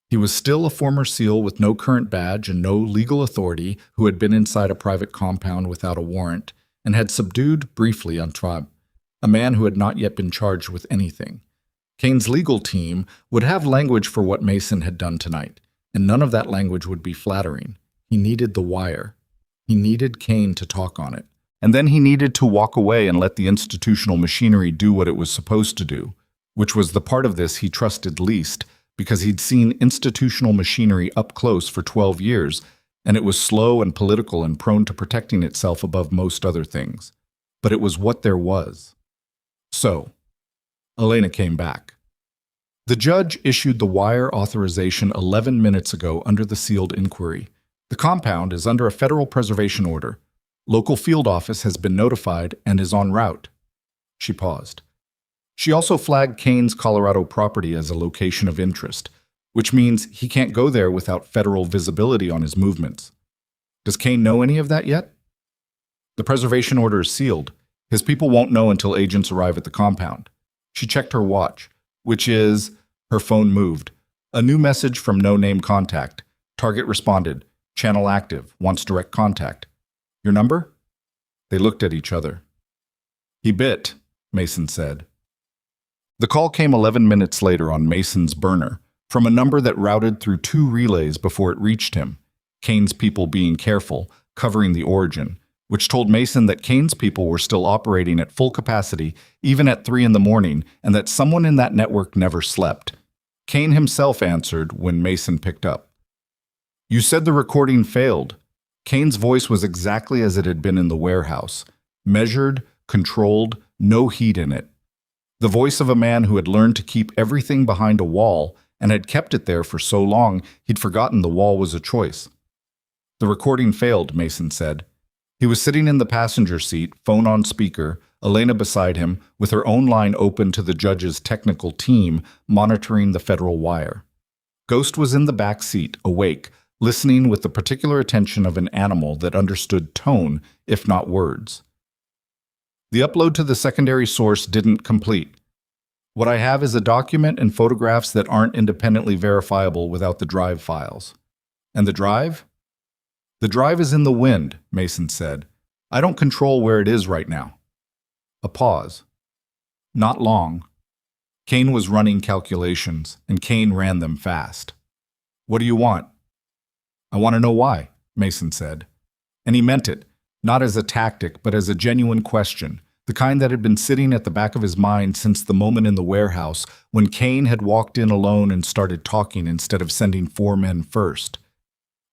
He was still a former SEAL with no current badge and no legal authority who had been inside a private compound without a warrant and had subdued briefly on trial, a man who had not yet been charged with anything. Kane's legal team would have language for what Mason had done tonight, and none of that language would be flattering. He needed the wire. He needed Kane to talk on it. And then he needed to walk away and let the institutional machinery do what it was supposed to do, which was the part of this he trusted least, because he'd seen institutional machinery up close for 12 years, and it was slow and political and prone to protecting itself above most other things. But it was what there was. So, Elena came back. The judge issued the wire authorization 11 minutes ago under the sealed inquiry. The compound is under a federal preservation order. Local field office has been notified and is en route. She paused. She also flagged Kane's Colorado property as a location of interest, which means he can't go there without federal visibility on his movements. Does Kane know any of that yet? The preservation order is sealed. His people won't know until agents arrive at the compound. She checked her watch, which is... Her phone moved. A new message from no-name contact. Target responded. Channel active. Wants direct contact. Your number? They looked at each other. He bit, Mason said. The call came 11 minutes later on Mason's burner, from a number that routed through 2 relays before it reached him, Kane's people being careful, covering the origin, which told Mason that Kane's people were still operating at full capacity even at 3 in the morning and that someone in that network never slept. Kane himself answered when Mason picked up. "You said the recording failed." Kane's voice was exactly as it had been in the warehouse, measured, controlled, no heat in it. The voice of a man who had learned to keep everything behind a wall and had kept it there for so long he'd forgotten the wall was a choice. "The recording failed," Mason said. He was sitting in the passenger seat, phone on speaker, Elena beside him, with her own line open to the judge's technical team monitoring the federal wire. Ghost was in the back seat, awake, listening with the particular attention of an animal that understood tone, if not words. "The upload to the secondary source didn't complete. What I have is a document and photographs that aren't independently verifiable without the drive files." "And the drive?" "The drive is in the wind," Mason said. "I don't control where it is right now." A pause. Not long. Kane was running calculations, and Kane ran them fast. "What do you want?" "I want to know why," Mason said. And he meant it, not as a tactic, but as a genuine question, the kind that had been sitting at the back of his mind since the moment in the warehouse when Kane had walked in alone and started talking instead of sending 4 men first.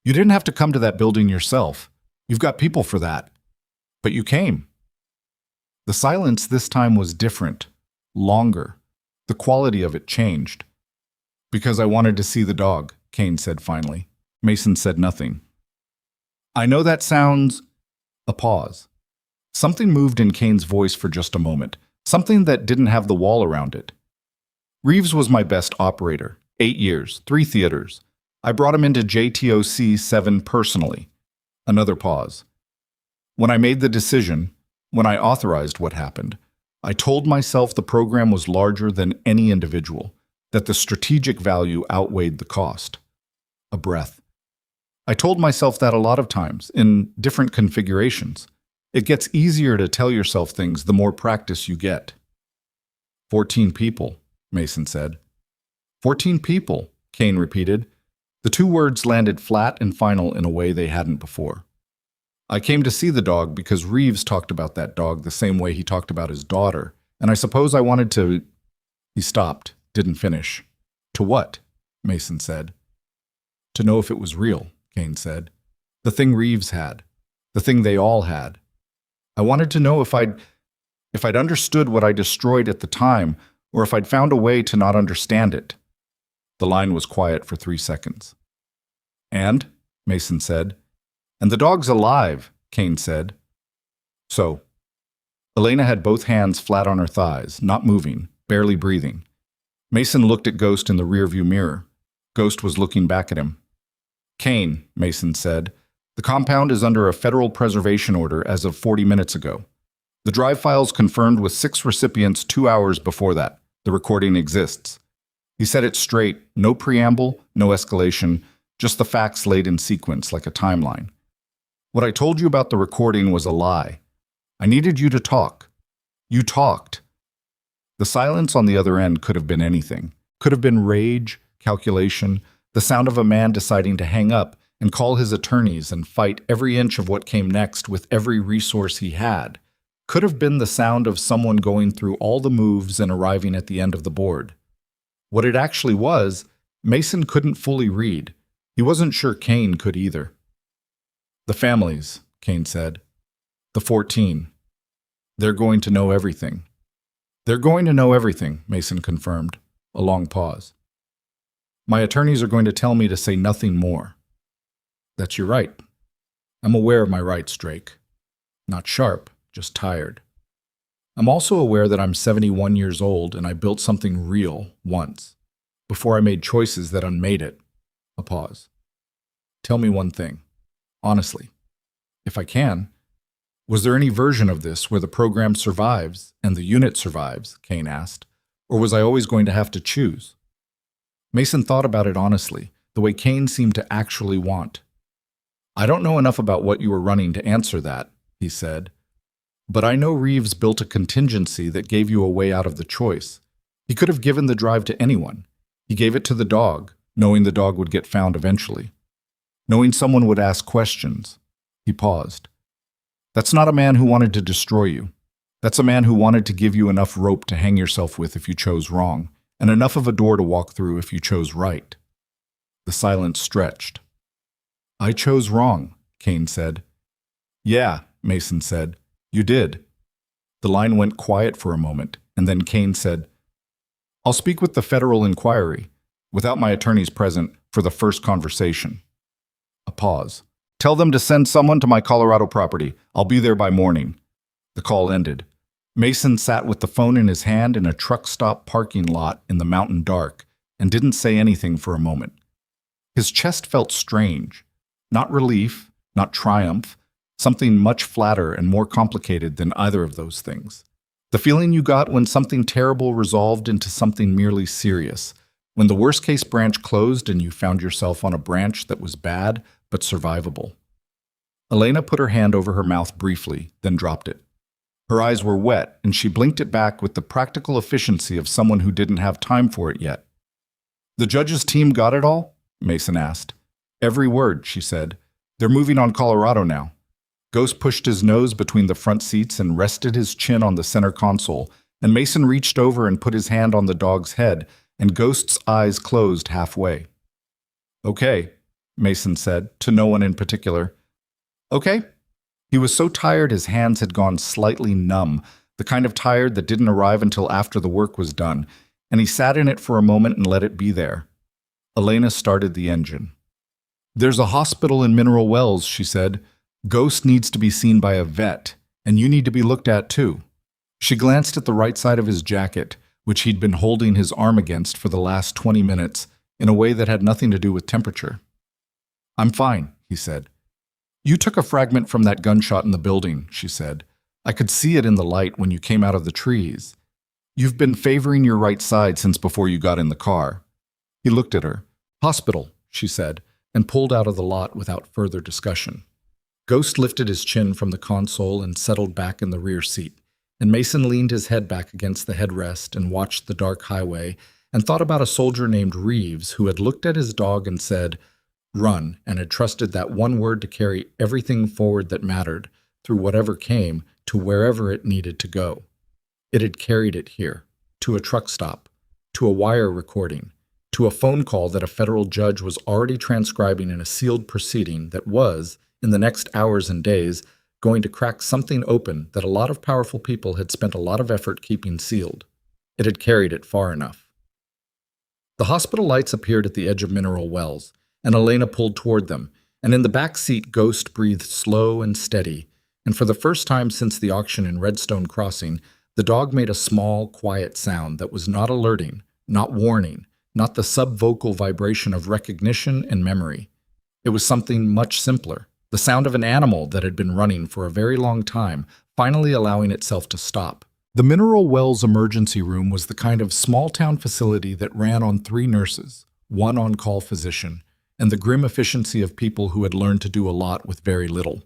"You didn't have to come to that building yourself. You've got people for that. But you came." The silence this time was different, longer. The quality of it changed. "Because I wanted to see the dog," Kane said finally. Mason said nothing. "I know that sounds—" A pause. Something moved in Kane's voice for just a moment, something that didn't have the wall around it. "Reeves was my best operator. 8 years, 3 theaters. I brought him into JTOC 7 personally." Another pause. "When I made the decision, when I authorized what happened, I told myself the program was larger than any individual, that the strategic value outweighed the cost." A breath. "I told myself that a lot of times, in different configurations. It gets easier to tell yourself things the more practice you get." 14 people, Mason said. 14 people, Kane repeated. The 2 words landed flat and final in a way they hadn't before. "I came to see the dog because Reeves talked about that dog the same way he talked about his daughter, and I suppose I wanted to—" He stopped, didn't finish. "To what?" Mason said. "To know if it was real," Kane said. "The thing Reeves had. The thing they all had. I wanted to know if I'd understood what I destroyed at the time, or if I'd found a way to not understand it." The line was quiet for 3 seconds. "And?" Mason said. "And the dog's alive," Kane said. "So?" Elena had both hands flat on her thighs, not moving, barely breathing. Mason looked at Ghost in the rearview mirror. Ghost was looking back at him. "Kane," Mason said, "the compound is under a federal preservation order as of 40 minutes ago. The drive files confirmed with 6 recipients 2 hours before that. The recording exists." He said it straight, no preamble, no escalation, just the facts laid in sequence like a timeline. "What I told you about the recording was a lie. I needed you to talk. You talked." The silence on the other end could have been anything. Could have been rage, calculation, the sound of a man deciding to hang up and call his attorneys and fight every inch of what came next with every resource he had. Could have been the sound of someone going through all the moves and arriving at the end of the board. What it actually was, Mason couldn't fully read. He wasn't sure Kane could either. "The families," Kane said. "The 14. They're going to know everything." "They're going to know everything," Mason confirmed. A long pause. "My attorneys are going to tell me to say nothing more." "That's your right. I'm aware of my rights, Drake. Not sharp, just tired. I'm also aware that I'm 71 years old and I built something real once, before I made choices that unmade it." A pause. "Tell me one thing. Honestly, if I can, was there any version of this where the program survives and the unit survives?" Kane asked. "Or was I always going to have to choose?" Mason thought about it honestly, the way Kane seemed to actually want. "I don't know enough about what you were running to answer that," he said. "But I know Reeves built a contingency that gave you a way out of the choice. He could have given the drive to anyone. He gave it to the dog, knowing the dog would get found eventually. Knowing someone would ask questions. He paused. That's not a man who wanted to destroy you. That's a man who wanted to give you enough rope to hang yourself with if you chose wrong, and enough of a door to walk through if you chose right. The silence stretched. I chose wrong, Kane said. Yeah, Mason said. You did. The line went quiet for a moment, and then Kane said, I'll speak with the federal inquiry, without my attorneys present, for the first conversation. A pause. Tell them to send someone to my Colorado property. I'll be there by morning. The call ended. Mason sat with the phone in his hand in a truck stop parking lot in the mountain dark and didn't say anything for a moment. His chest felt strange. Not relief, not triumph, something much flatter and more complicated than either of those things. The feeling you got when something terrible resolved into something merely serious, when the worst-case branch closed and you found yourself on a branch that was bad but survivable. Elena put her hand over her mouth briefly, then dropped it. Her eyes were wet, and she blinked it back with the practical efficiency of someone who didn't have time for it yet. The judge's team got it all? Mason asked. Every word, she said. They're moving on Colorado now. Ghost pushed his nose between the front seats and rested his chin on the center console, and Mason reached over and put his hand on the dog's head, and Ghost's eyes closed halfway. Okay, Mason said, to no one in particular. Okay? He was so tired his hands had gone slightly numb, the kind of tired that didn't arrive until after the work was done, and he sat in it for a moment and let it be there. Elena started the engine. There's a hospital in Mineral Wells, she said. Ghost needs to be seen by a vet, and you need to be looked at too. She glanced at the right side of his jacket, which he'd been holding his arm against for the last 20 minutes, in a way that had nothing to do with temperature. I'm fine, he said. You took a fragment from that gunshot in the building, she said. I could see it in the light when you came out of the trees. You've been favoring your right side since before you got in the car. He looked at her. Hospital, she said, and pulled out of the lot without further discussion. Ghost lifted his chin from the console and settled back in the rear seat, and Mason leaned his head back against the headrest and watched the dark highway and thought about a soldier named Reeves who had looked at his dog and said, run, and had trusted that one word to carry everything forward that mattered, through whatever came, to wherever it needed to go. It had carried it here, to a truck stop, to a wire recording, to a phone call that a federal judge was already transcribing in a sealed proceeding that was, in the next hours and days, going to crack something open that a lot of powerful people had spent a lot of effort keeping sealed. It had carried it far enough. The hospital lights appeared at the edge of Mineral Wells, and Elena pulled toward them, and in the back seat Ghost breathed slow and steady, and for the first time since the auction in Redstone Crossing, the dog made a small, quiet sound that was not alerting, not warning, not the subvocal vibration of recognition and memory. It was something much simpler. The sound of an animal that had been running for a very long time, finally allowing itself to stop. The Mineral Wells emergency room was the kind of small-town facility that ran on 3 nurses, 1 on-call physician, and the grim efficiency of people who had learned to do a lot with very little.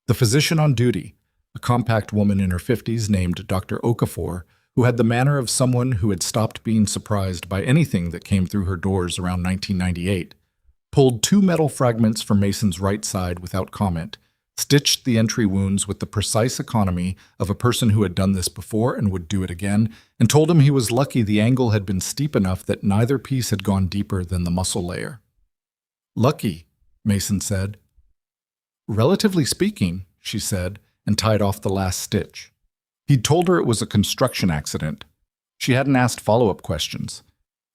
The physician on duty, a compact woman in her 50s named Dr. Okafor, who had the manner of someone who had stopped being surprised by anything that came through her doors around 1998, pulled 2 metal fragments from Mason's right side without comment, stitched the entry wounds with the precise economy of a person who had done this before and would do it again, and told him he was lucky the angle had been steep enough that neither piece had gone deeper than the muscle layer. Lucky, Mason said. Relatively speaking, she said, and tied off the last stitch. He'd told her it was a construction accident. She hadn't asked follow-up questions.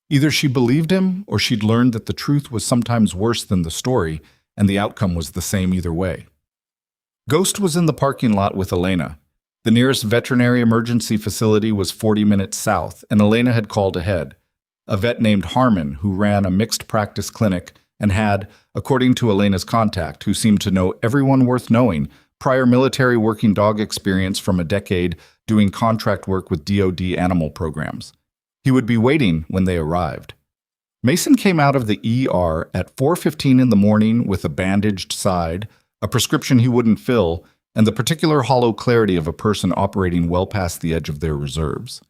Either she believed him, or she'd learned that the truth was sometimes worse than the story, and the outcome was the same either way. Ghost was in the parking lot with Elena. The nearest veterinary emergency facility was 40 minutes south, and Elena had called ahead. A vet named Harmon, who ran a mixed practice clinic and had, according to Elena's contact, who seemed to know everyone worth knowing, prior military working dog experience from a decade doing contract work with DoD animal programs. He would be waiting when they arrived. Mason came out of the ER at 4:15 in the morning with a bandaged side, a prescription he wouldn't fill, and the particular hollow clarity of a person operating well past the edge of their reserves.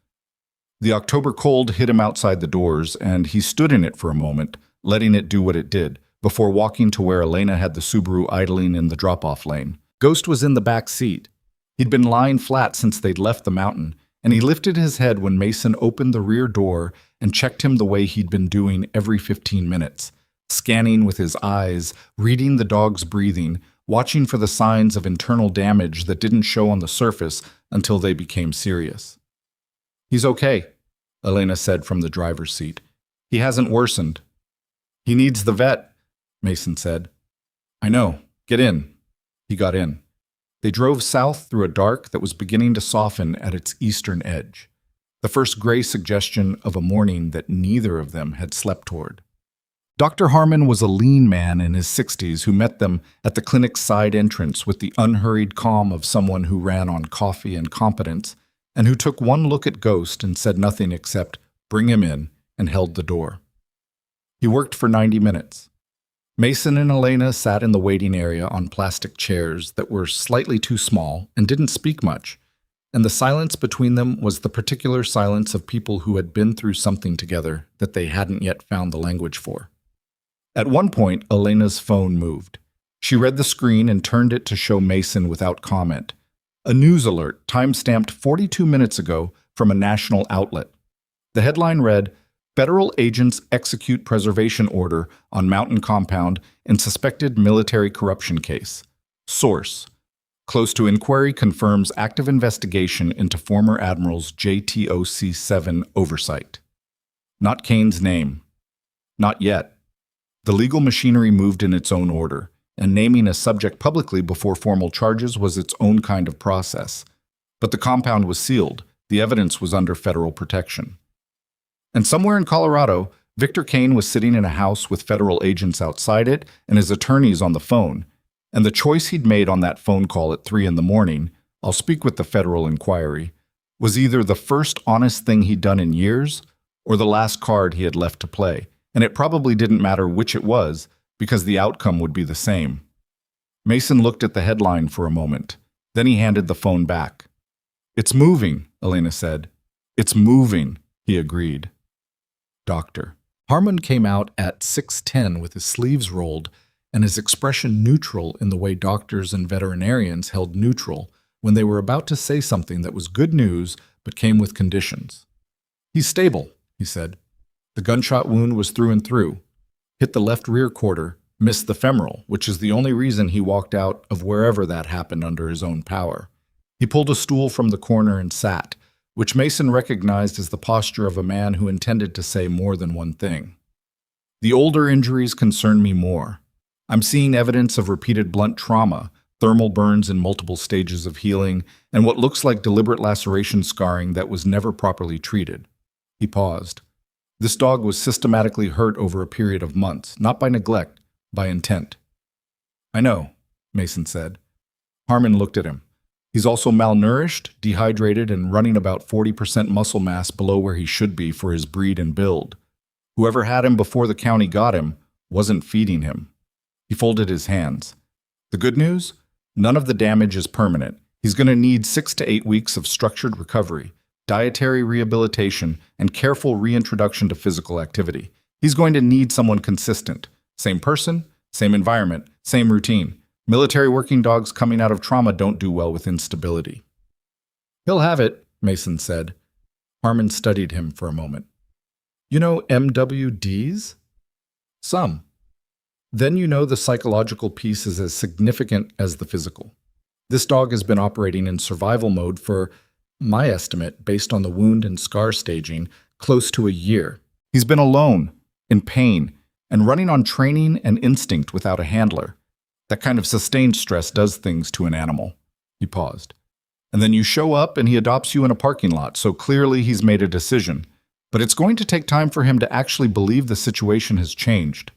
The October cold hit him outside the doors, and he stood in it for a moment, letting it do what it did, before walking to where Elena had the Subaru idling in the drop-off lane. Ghost was in the back seat. He'd been lying flat since they'd left the mountain, and he lifted his head when Mason opened the rear door and checked him the way he'd been doing every 15 minutes, scanning with his eyes, reading the dog's breathing, watching for the signs of internal damage that didn't show on the surface until they became serious. "He's okay," Elena said from the driver's seat. "He hasn't worsened." "He needs the vet," Mason said. "I know. Get in." He got in. They drove south through a dark that was beginning to soften at its eastern edge, the first gray suggestion of a morning that neither of them had slept toward. Dr. Harmon was a lean man in his 60s who met them at the clinic's side entrance with the unhurried calm of someone who ran on coffee and competence, and who took one look at Ghost and said nothing except, "Bring him in," and held the door. He worked for 90 minutes. Mason and Elena sat in the waiting area on plastic chairs that were slightly too small and didn't speak much, and the silence between them was the particular silence of people who had been through something together that they hadn't yet found the language for. At one point, Elena's phone moved. She read the screen and turned it to show Mason without comment. A news alert, time-stamped 42 minutes ago from a national outlet. The headline read, "Federal agents execute preservation order on mountain compound in suspected military corruption case. Source: Close to inquiry confirms active investigation into former admiral's JTOC-7 oversight." Not Kane's name. Not yet. The legal machinery moved in its own order, and naming a subject publicly before formal charges was its own kind of process. But the compound was sealed. The evidence was under federal protection. And somewhere in Colorado, Victor Kane was sitting in a house with federal agents outside it and his attorneys on the phone. And the choice he'd made on that phone call at 3 in the morning, "I'll speak with the federal inquiry," was either the first honest thing he'd done in years or the last card he had left to play. And it probably didn't matter which it was, because the outcome would be the same. Mason looked at the headline for a moment. Then he handed the phone back. "It's moving," Elena said. "It's moving," he agreed. Doctor. Harmon came out at 6:10 with his sleeves rolled and his expression neutral in the way doctors and veterinarians held neutral when they were about to say something that was good news but came with conditions. "He's stable," he said. "The gunshot wound was through and through. Hit the left rear quarter, missed the femoral, which is the only reason he walked out of wherever that happened under his own power." He pulled a stool from the corner and sat, which Mason recognized as the posture of a man who intended to say more than one thing. "The older injuries concern me more. I'm seeing evidence of repeated blunt trauma, thermal burns in multiple stages of healing, and what looks like deliberate laceration scarring that was never properly treated." He paused. "This dog was systematically hurt over a period of months, not by neglect, by intent." "I know," Mason said. Harmon looked at him. "He's also malnourished, dehydrated, and running about 40% muscle mass below where he should be for his breed and build. Whoever had him before the county got him wasn't feeding him." He folded his hands. "The good news? None of the damage is permanent. He's going to need 6 to 8 weeks of structured recovery, dietary rehabilitation, and careful reintroduction to physical activity. He's going to need someone consistent. Same person, same environment, same routine. Military working dogs coming out of trauma don't do well with instability." "He'll have it," Mason said. Harmon studied him for a moment. "You know MWDs?" "Some." "Then you know the psychological piece is as significant as the physical. This dog has been operating in survival mode for, my estimate, based on the wound and scar staging, close to a year. He's been alone, in pain, and running on training and instinct without a handler. That kind of sustained stress does things to an animal." He paused. "And then you show up and he adopts you in a parking lot, so clearly he's made a decision. But it's going to take time for him to actually believe the situation has changed."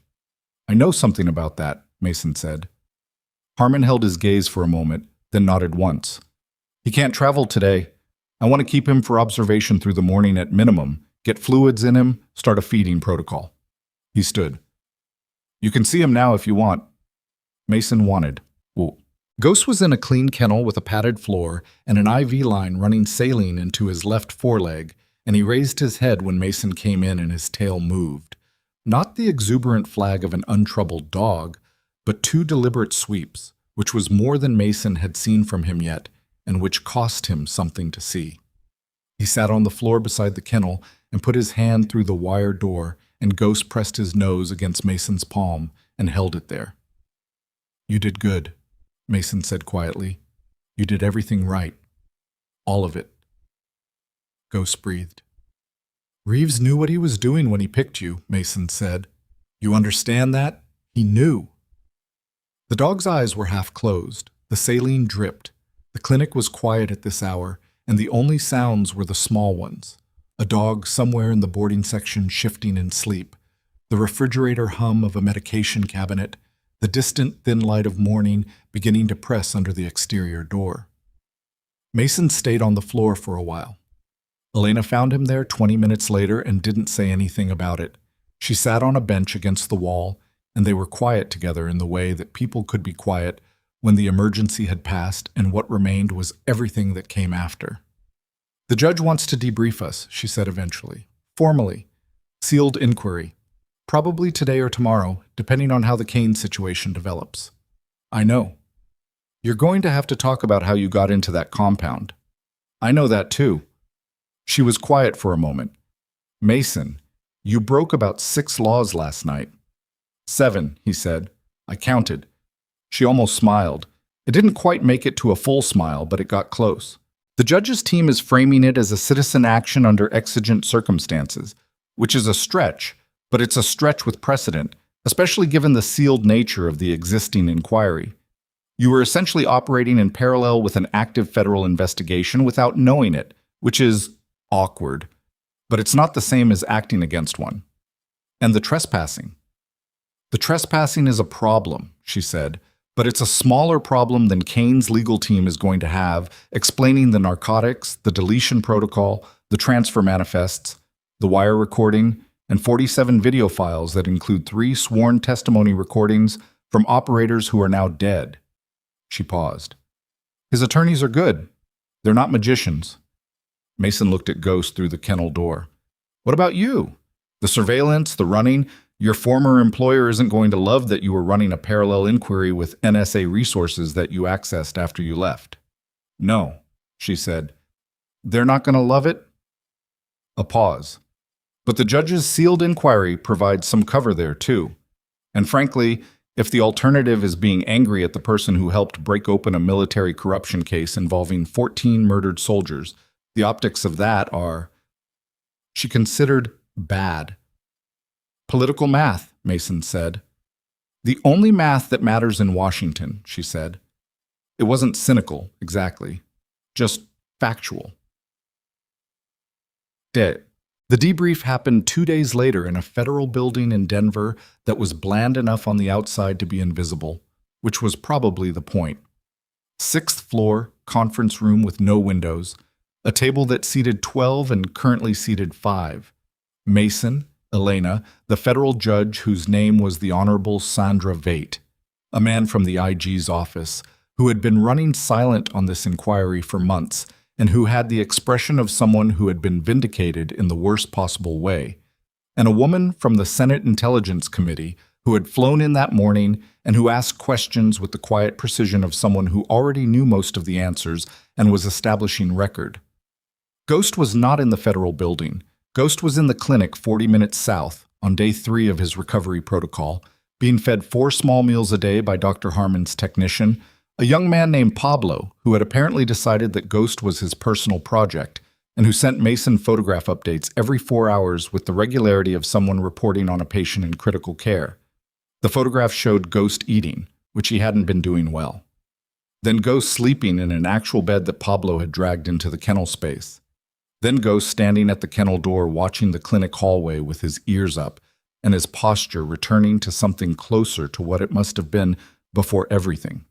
"I know something about that," Mason said. Harmon held his gaze for a moment, then nodded once. "He can't travel today. I want to keep him for observation through the morning at minimum, get fluids in him, start a feeding protocol." He stood. "You can see him now if you want." Mason wanted. Well, Ghost was in a clean kennel with a padded floor and an IV line running saline into his left foreleg, and he raised his head when Mason came in and his tail moved. Not the exuberant flag of an untroubled dog, but two deliberate sweeps, which was more than Mason had seen from him yet, and which cost him something to see. He sat on the floor beside the kennel and put his hand through the wire door, and Ghost pressed his nose against Mason's palm and held it there. "You did good," Mason said quietly. "You did everything right. All of it." Ghost breathed. "Reeves knew what he was doing when he picked you," Mason said. "You understand that? He knew." The dog's eyes were half closed. The saline dripped. The clinic was quiet at this hour, and the only sounds were the small ones. A dog somewhere in the boarding section shifting in sleep, the refrigerator hum of a medication cabinet, the distant thin light of morning beginning to press under the exterior door. Mason stayed on the floor for a while. Elena found him there 20 minutes later and didn't say anything about it. She sat on a bench against the wall, and they were quiet together in the way that people could be quiet when the emergency had passed and what remained was everything that came after. "The judge wants to debrief us," she said eventually. "Formally. Sealed inquiry. Probably today or tomorrow, depending on how the Kane situation develops." "I know." "You're going to have to talk about how you got into that compound." "I know that too." She was quiet for a moment. "Mason, you broke about 6 laws last night." 7, he said. "I counted." She almost smiled. It didn't quite make it to a full smile, but it got close. "The judge's team is framing it as a citizen action under exigent circumstances, which is a stretch, but it's a stretch with precedent, especially given the sealed nature of the existing inquiry. You were essentially operating in parallel with an active federal investigation without knowing it, which is awkward, but it's not the same as acting against one. And the trespassing. The trespassing is a problem," she said, "but it's a smaller problem than Kane's legal team is going to have, explaining the narcotics, the deletion protocol, the transfer manifests, the wire recording, and 47 video files that include 3 sworn testimony recordings from operators who are now dead." She paused. "His attorneys are good. They're not magicians." Mason looked at Ghost through the kennel door. "What about you? The surveillance, the running? Your former employer isn't going to love that you were running a parallel inquiry with NSA resources that you accessed after you left." "No," she said. "They're not going to love it?" A pause. "But the judge's sealed inquiry provides some cover there, too. And frankly, if the alternative is being angry at the person who helped break open a military corruption case involving 14 murdered soldiers, the optics of that are..." She considered bad. "Political math," Mason said. "The only math that matters in Washington," she said. It wasn't cynical, exactly. Just factual. The debrief happened 2 days later in a federal building in Denver that was bland enough on the outside to be invisible, which was probably the point. 6th floor, conference room with no windows, a table that seated 12 and currently seated 5. Mason, Elena, the federal judge whose name was the Honorable Sandra Veit, a man from the IG's office, who had been running silent on this inquiry for months and who had the expression of someone who had been vindicated in the worst possible way, and a woman from the Senate Intelligence Committee who had flown in that morning and who asked questions with the quiet precision of someone who already knew most of the answers and was establishing record. Ghost was not in the federal building. Ghost was in the clinic 40 minutes south, on day 3 of his recovery protocol, being fed 4 small meals a day by Dr. Harmon's technician, a young man named Pablo, who had apparently decided that Ghost was his personal project, and who sent Mason photograph updates every 4 hours with the regularity of someone reporting on a patient in critical care. The photograph showed Ghost eating, which he hadn't been doing well. Then Ghost sleeping in an actual bed that Pablo had dragged into the kennel space. Then Ghost standing at the kennel door watching the clinic hallway with his ears up and his posture returning to something closer to what it must have been before everything.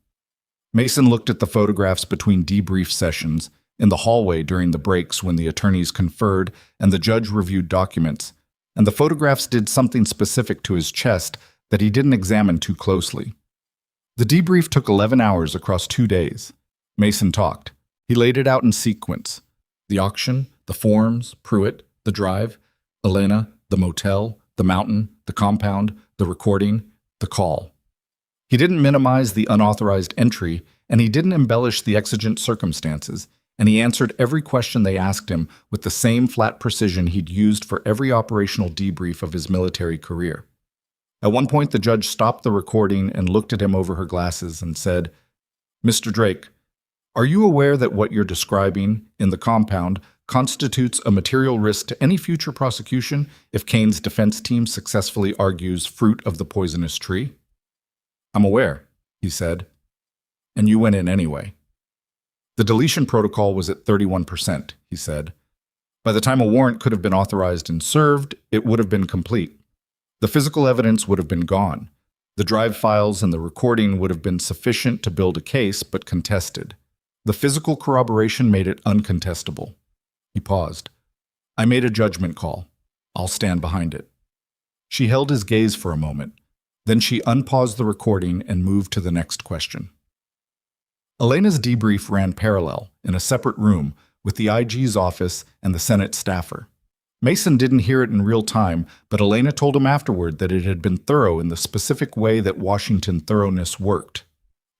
Mason looked at the photographs between debrief sessions, in the hallway during the breaks when the attorneys conferred and the judge reviewed documents, and the photographs did something specific to his chest that he didn't examine too closely. The debrief took 11 hours across 2 days. Mason talked. He laid it out in sequence. The auction, the forms, Pruitt, the drive, Elena, the motel, the mountain, the compound, the recording, the call. He didn't minimize the unauthorized entry, and he didn't embellish the exigent circumstances, and he answered every question they asked him with the same flat precision he'd used for every operational debrief of his military career. At one point, the judge stopped the recording and looked at him over her glasses and said, "Mr. Drake, are you aware that what you're describing in the compound constitutes a material risk to any future prosecution if Kane's defense team successfully argues fruit of the poisonous tree?" "I'm aware," he said. "And you went in anyway." "The deletion protocol was at 31%, he said. "By the time a warrant could have been authorized and served, it would have been complete. The physical evidence would have been gone. The drive files and the recording would have been sufficient to build a case, but contested. The physical corroboration made it uncontestable." He paused. "I made a judgment call. I'll stand behind it." She held his gaze for a moment. Then she unpaused the recording and moved to the next question. Elena's debrief ran parallel, in a separate room, with the IG's office and the Senate staffer. Mason didn't hear it in real time, but Elena told him afterward that it had been thorough in the specific way that Washington thoroughness worked.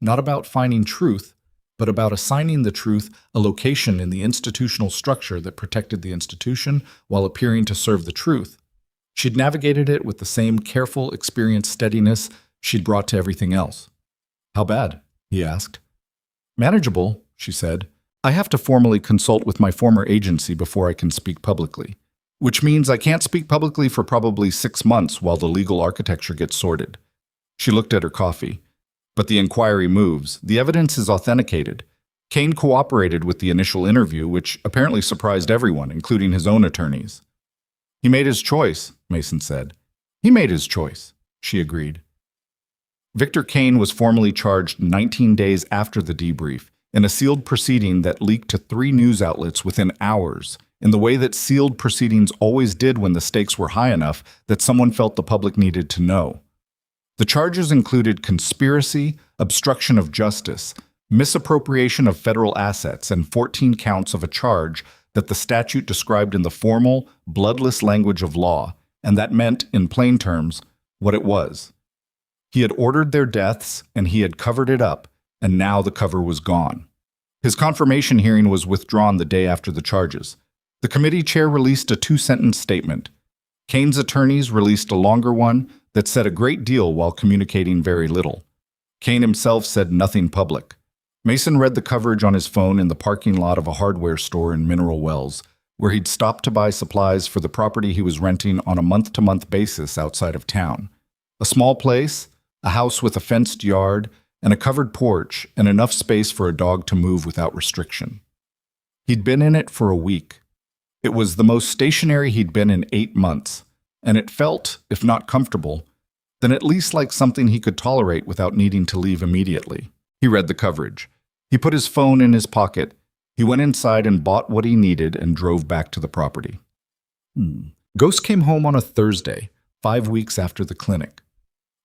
Not about finding truth, but about assigning the truth a location in the institutional structure that protected the institution while appearing to serve the truth. She'd navigated it with the same careful, experienced steadiness she'd brought to everything else. "How bad?" he asked. "Manageable," she said. "I have to formally consult with my former agency before I can speak publicly, which means I can't speak publicly for probably 6 months while the legal architecture gets sorted." She looked at her coffee. "But the inquiry moves. The evidence is authenticated. Kane cooperated with the initial interview, which apparently surprised everyone, including his own attorneys." "He made his choice," Mason said. "He made his choice," she agreed. Victor Kane was formally charged 19 days after the debrief, in a sealed proceeding that leaked to 3 news outlets within hours, in the way that sealed proceedings always did when the stakes were high enough that someone felt the public needed to know. The charges included conspiracy, obstruction of justice, misappropriation of federal assets, and 14 counts of a charge that the statute described in the formal, bloodless language of law, and that meant, in plain terms, what it was. He had ordered their deaths, and he had covered it up, and now the cover was gone. His confirmation hearing was withdrawn the day after the charges. The committee chair released a 2-sentence statement. Kane's attorneys released a longer one that said a great deal while communicating very little. Kane himself said nothing public. Mason read the coverage on his phone in the parking lot of a hardware store in Mineral Wells, where he'd stopped to buy supplies for the property he was renting on a month-to-month basis outside of town. A small place, a house with a fenced yard, and a covered porch, and enough space for a dog to move without restriction. He'd been in it for a week. It was the most stationary he'd been in 8 months, and it felt, if not comfortable, then at least like something he could tolerate without needing to leave immediately. He read the coverage. He put his phone in his pocket. He went inside and bought what he needed and drove back to the property. Ghost came home on a Thursday, 5 weeks after the clinic.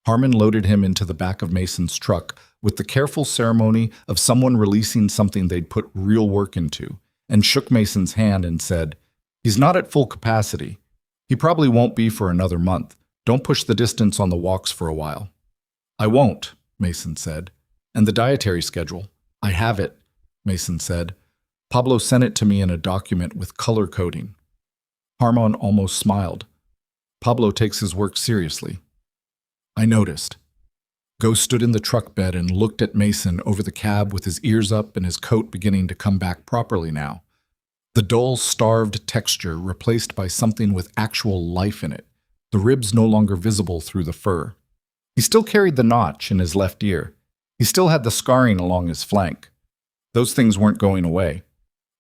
Harmon loaded him into the back of Mason's truck with the careful ceremony of someone releasing something they'd put real work into, and shook Mason's hand and said, "He's not at full capacity. He probably won't be for another month. Don't push the distance on the walks for a while." "I won't," Mason said. "And the dietary schedule?" "I have it," Mason said. "Pablo sent it to me in a document with color coding." Harmon almost smiled. "Pablo takes his work seriously." "I noticed." Ghost stood in the truck bed and looked at Mason over the cab with his ears up and his coat beginning to come back properly now. The dull, starved texture replaced by something with actual life in it, the ribs no longer visible through the fur. He still carried the notch in his left ear. He still had the scarring along his flank. Those things weren't going away.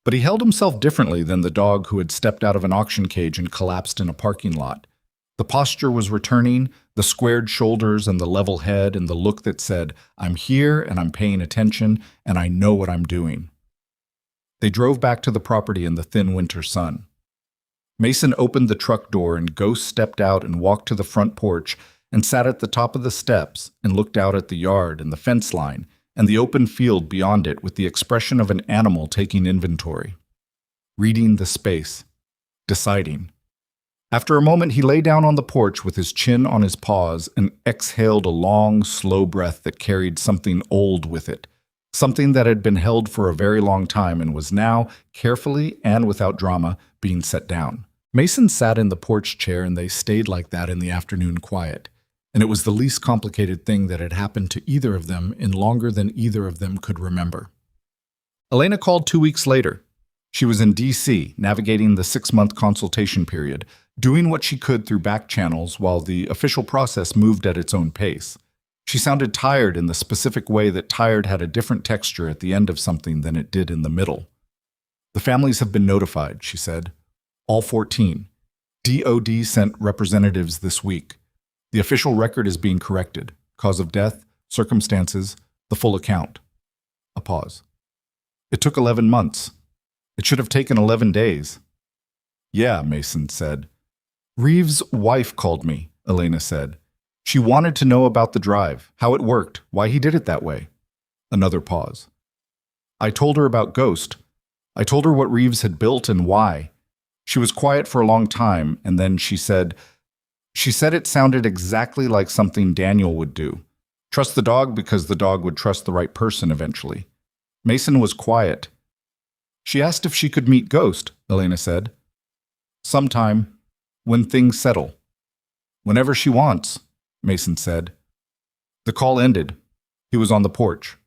But he held himself differently than the dog who had stepped out of an auction cage and collapsed in a parking lot. The posture was returning, the squared shoulders and the level head and the look that said, "I'm here and I'm paying attention and I know what I'm doing." They drove back to the property in the thin winter sun. Mason opened the truck door and Ghost stepped out and walked to the front porch and sat at the top of the steps and looked out at the yard and the fence line and the open field beyond it with the expression of an animal taking inventory. reading the space, deciding. After a moment, he lay down on the porch with his chin on his paws and exhaled a long, slow breath that carried something old with it, something that had been held for a very long time and was now, carefully and without drama, being set down. Mason sat in the porch chair and they stayed like that in the afternoon quiet, and it was the least complicated thing that had happened to either of them in longer than either of them could remember. Elena called 2 weeks later. She was in D.C., navigating the 6-month consultation period, doing what she could through back channels while the official process moved at its own pace. She sounded tired in the specific way that tired had a different texture at the end of something than it did in the middle. "The families have been notified," she said. "All 14. DOD sent representatives this week. The official record is being corrected. Cause of death, circumstances, the full account." A pause. "It took 11 months. It should have taken 11 days. "Yeah," Mason said. "Reeves' wife called me," Elena said. "She wanted to know about the drive, how it worked, why he did it that way." Another pause. "I told her about Ghost. I told her what Reeves had built and why. She was quiet for a long time, and then she said it sounded exactly like something Daniel would do. Trust the dog because the dog would trust the right person eventually." Mason was quiet. "She asked if she could meet Ghost," Elena said. "Sometime, when things settle." "Whenever she wants," Mason said. The call ended. He was on the porch.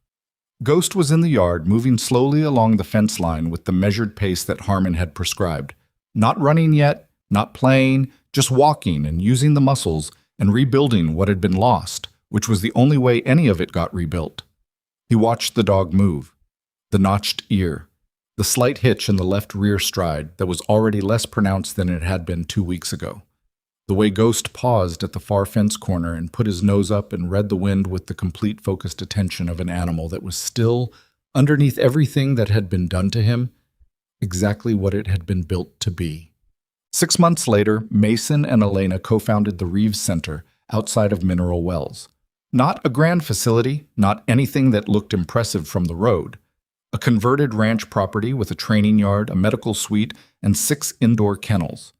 Ghost was in the yard, moving slowly along the fence line with the measured pace that Harmon had prescribed. Not running yet, not playing, just walking and using the muscles and rebuilding what had been lost, which was the only way any of it got rebuilt. He watched the dog move. The notched ear. The slight hitch in the left rear stride that was already less pronounced than it had been 2 weeks ago. The way Ghost paused at the far fence corner and put his nose up and read the wind with the complete focused attention of an animal that was still, underneath everything that had been done to him, exactly what it had been built to be. 6 months later, Mason and Elena co-founded the Reeves Center outside of Mineral Wells. Not a grand facility, not anything that looked impressive from the road. A converted ranch property with a training yard, a medical suite, and 6 indoor kennels.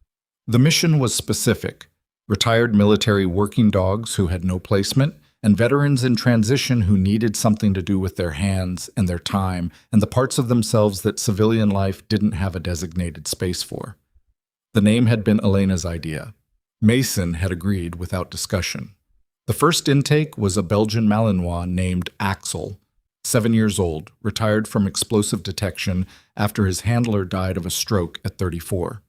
The mission was specific: retired military working dogs who had no placement, and veterans in transition who needed something to do with their hands and their time and the parts of themselves that civilian life didn't have a designated space for. The name had been Elena's idea. Mason had agreed without discussion. The first intake was a Belgian Malinois named Axel, 7 years old, retired from explosive detection after his handler died of a stroke at 34.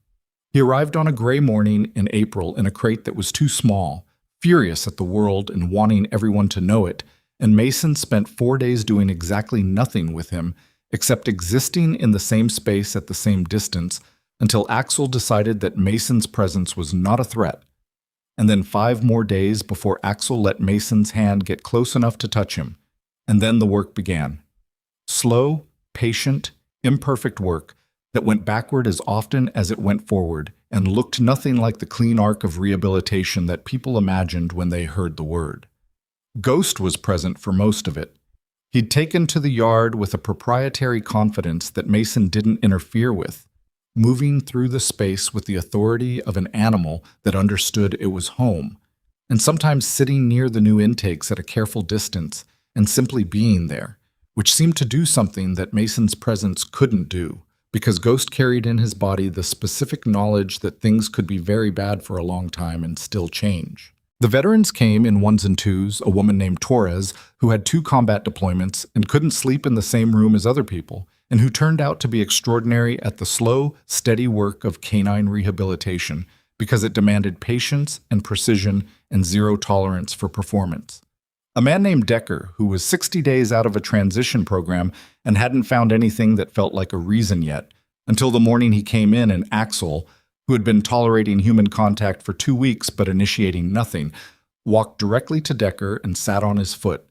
He arrived on a gray morning in April in a crate that was too small, furious at the world and wanting everyone to know it, and Mason spent 4 days doing exactly nothing with him except existing in the same space at the same distance until Axel decided that Mason's presence was not a threat, and then 5 more days before Axel let Mason's hand get close enough to touch him. And then the work began. Slow, patient, imperfect work that went backward as often as it went forward and looked nothing like the clean arc of rehabilitation that people imagined when they heard the word. Ghost was present for most of it. He'd taken to the yard with a proprietary confidence that Mason didn't interfere with, moving through the space with the authority of an animal that understood it was home, and sometimes sitting near the new intakes at a careful distance and simply being there, which seemed to do something that Mason's presence couldn't do, because Ghost carried in his body the specific knowledge that things could be very bad for a long time and still change. The veterans came in 1s and 2s, a woman named Torres, who had 2 combat deployments and couldn't sleep in the same room as other people, and who turned out to be extraordinary at the slow, steady work of canine rehabilitation because it demanded patience and precision and zero tolerance for performance. A man named Decker, who was 60 days out of a transition program and hadn't found anything that felt like a reason yet, until the morning he came in, and Axel, who had been tolerating human contact for 2 weeks but initiating nothing, walked directly to Decker and sat on his foot.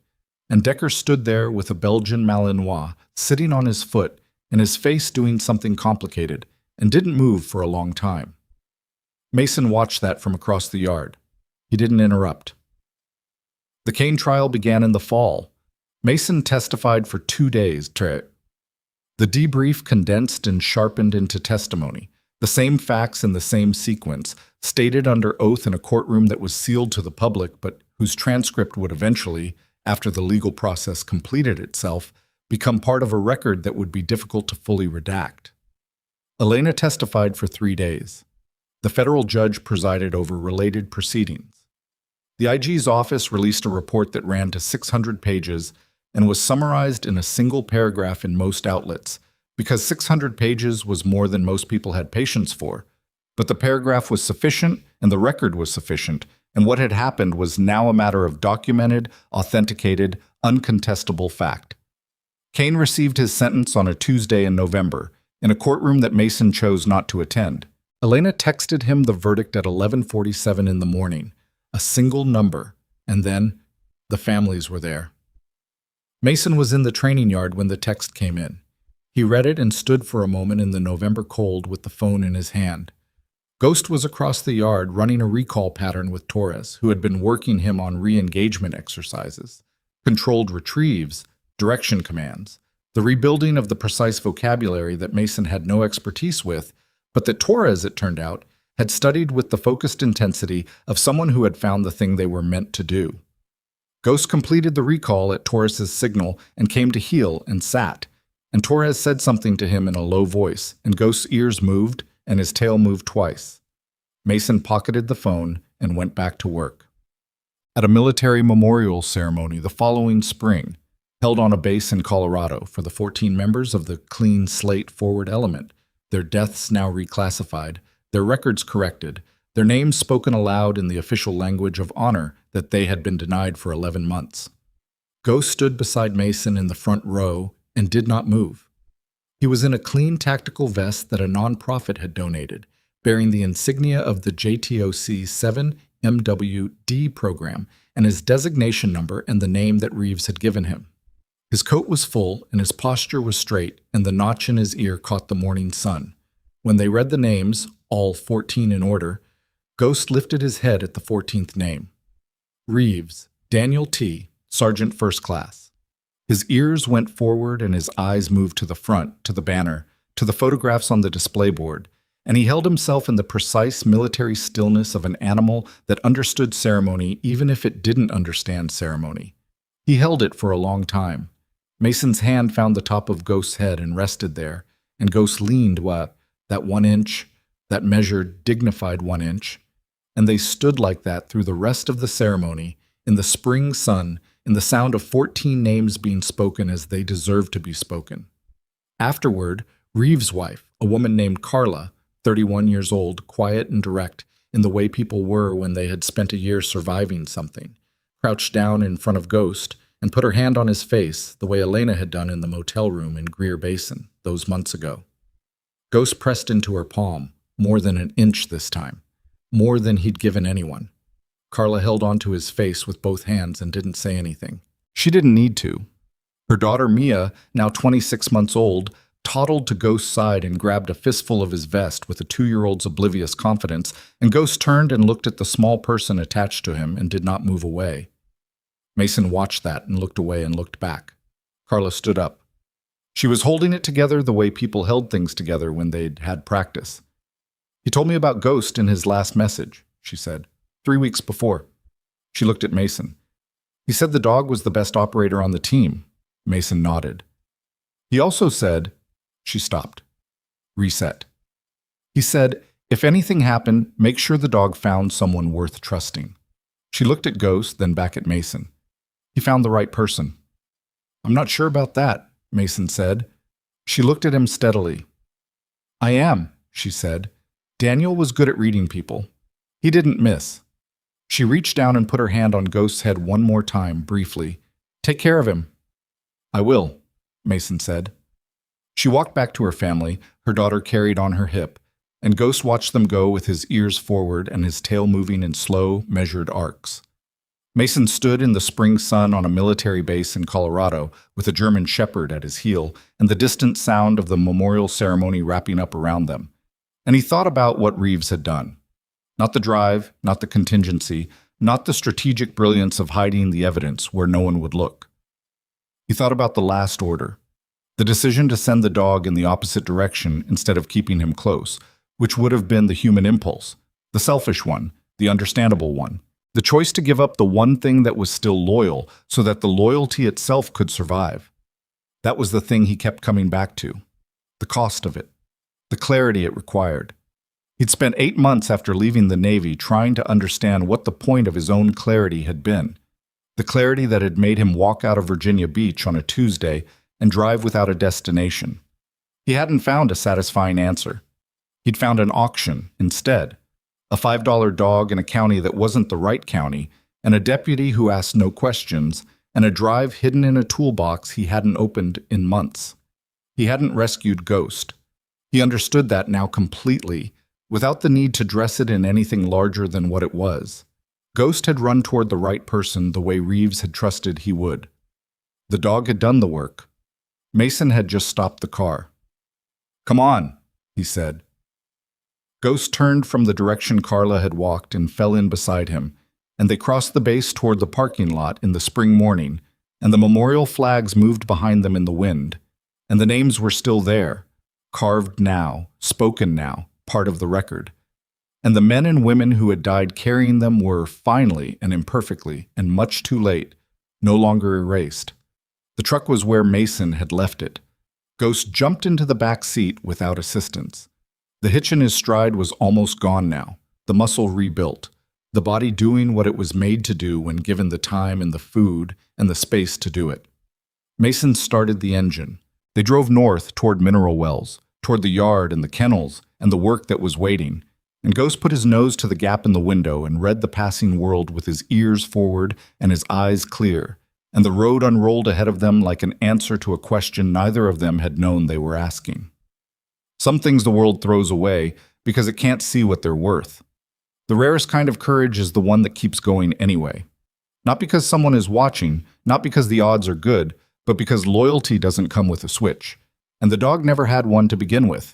And Decker stood there with a Belgian Malinois sitting on his foot and his face doing something complicated, and didn't move for a long time. Mason watched that from across the yard. He didn't interrupt. The cane trial began in the fall. Mason testified for 2 days. The The debrief condensed and sharpened into testimony, the same facts in the same sequence, stated under oath in a courtroom that was sealed to the public, but whose transcript would eventually, after the legal process completed itself, become part of a record that would be difficult to fully redact. Elena testified for 3 days. The federal judge presided over related proceedings. The IG's office released a report that ran to 600 pages and was summarized in a single paragraph in most outlets, because 600 pages was more than most people had patience for. But the paragraph was sufficient, and the record was sufficient, and what had happened was now a matter of documented, authenticated, uncontestable fact. Kane received his sentence on a Tuesday in November, in a courtroom that Mason chose not to attend. Elena texted him the verdict at 11:47 in the morning, a single number, and then the families were there. Mason was in the training yard when the text came in. He read it and stood for a moment in the November cold with the phone in his hand. Ghost was across the yard running a recall pattern with Torres, who had been working him on re-engagement exercises, controlled retrieves, direction commands, the rebuilding of the precise vocabulary that Mason had no expertise with, but that Torres, it turned out, had studied with the focused intensity of someone who had found the thing they were meant to do. Ghost completed the recall at Torres's signal and came to heel and sat, and Torres said something to him in a low voice, and Ghost's ears moved and his tail moved twice. Mason pocketed the phone and went back to work. At a military memorial ceremony the following spring, held on a base in Colorado for the 14 members of the Clean Slate Forward Element, their deaths now reclassified, their records corrected, their names spoken aloud in the official language of honor that they had been denied for 11 months. Ghost stood beside Mason in the front row and did not move. He was in a clean tactical vest that a nonprofit had donated, bearing the insignia of the JTOC 7MWD program and his designation number and the name that Reeves had given him. His coat was full and his posture was straight, and the notch in his ear caught the morning sun. When they read the names, all 14 in order, Ghost lifted his head at the 14th name. Reeves, Daniel T., Sergeant First Class. His ears went forward and his eyes moved to the front, to the banner, to the photographs on the display board, and he held himself in the precise military stillness of an animal that understood ceremony even if it didn't understand ceremony. He held it for a long time. Mason's hand found the top of Ghost's head and rested there, and Ghost leaned, that 1 inch, that measured, dignified 1 inch, and they stood like that through the rest of the ceremony, in the spring sun, in the sound of 14 names being spoken as they deserved to be spoken. Afterward, Reeves' wife, a woman named Carla, 31 years old, quiet and direct, in the way people were when they had spent a year surviving something, crouched down in front of Ghost and put her hand on his face the way Elena had done in the motel room in Greer Basin those months ago. Ghost pressed into her palm, more than 1 inch this time, more than he'd given anyone. Carla held onto his face with both hands and didn't say anything. She didn't need to. Her daughter Mia, now 26 months old, toddled to Ghost's side and grabbed a fistful of his vest with a 2-year-old's oblivious confidence, and Ghost turned and looked at the small person attached to him and did not move away. Mason watched that and looked away and looked back. Carla stood up. She was holding it together the way people held things together when they'd had practice. He told me about Ghost in his last message, she said, 3 weeks before. She looked at Mason. He said the dog was the best operator on the team. Mason nodded. He also said, she stopped. Reset. He said, if anything happened, make sure the dog found someone worth trusting. She looked at Ghost, then back at Mason. He found the right person. I'm not sure about that, Mason said. She looked at him steadily. I am, she said. Daniel was good at reading people. He didn't miss. She reached down and put her hand on Ghost's head one more time, briefly. Take care of him. I will, Mason said. She walked back to her family, her daughter carried on her hip, and Ghost watched them go with his ears forward and his tail moving in slow, measured arcs. Mason stood in the spring sun on a military base in Colorado with a German shepherd at his heel and the distant sound of the memorial ceremony wrapping up around them. And he thought about what Reeves had done. Not the drive, not the contingency, not the strategic brilliance of hiding the evidence where no one would look. He thought about the last order, The decision to send the dog in the opposite direction instead of keeping him close, which would have been the human impulse, the selfish one, the understandable one. The choice to give up the one thing that was still loyal so that the loyalty itself could survive. That was the thing he kept coming back to. The cost of it. The clarity it required. He'd spent 8 months after leaving the Navy trying to understand what the point of his own clarity had been. The clarity that had made him walk out of Virginia Beach on a Tuesday and drive without a destination. He hadn't found a satisfying answer. He'd found an auction instead. A $5 dog in a county that wasn't the right county, and a deputy who asked no questions, and a drive hidden in a toolbox he hadn't opened in months. He hadn't rescued Ghost. He understood that now completely, without the need to dress it in anything larger than what it was. Ghost had run toward the right person the way Reeves had trusted he would. The dog had done the work. Mason had just stopped the car. "Come on," he said. Ghost turned from the direction Carla had walked and fell in beside him, and they crossed the base toward the parking lot in the spring morning, and the memorial flags moved behind them in the wind, and the names were still there, carved now, spoken now, part of the record. And the men and women who had died carrying them were, finally and imperfectly, and much too late, no longer erased. The truck was where Mason had left it. Ghost jumped into the back seat without assistance. The hitch in his stride was almost gone now, the muscle rebuilt, the body doing what it was made to do when given the time and the food and the space to do it. Mason started the engine. They drove north toward Mineral Wells, toward the yard and the kennels and the work that was waiting, and Ghost put his nose to the gap in the window and read the passing world with his ears forward and his eyes clear, and the road unrolled ahead of them like an answer to a question neither of them had known they were asking. Some things the world throws away because it can't see what they're worth. The rarest kind of courage is the one that keeps going anyway. Not because someone is watching, not because the odds are good, but because loyalty doesn't come with a switch. And the dog never had one to begin with.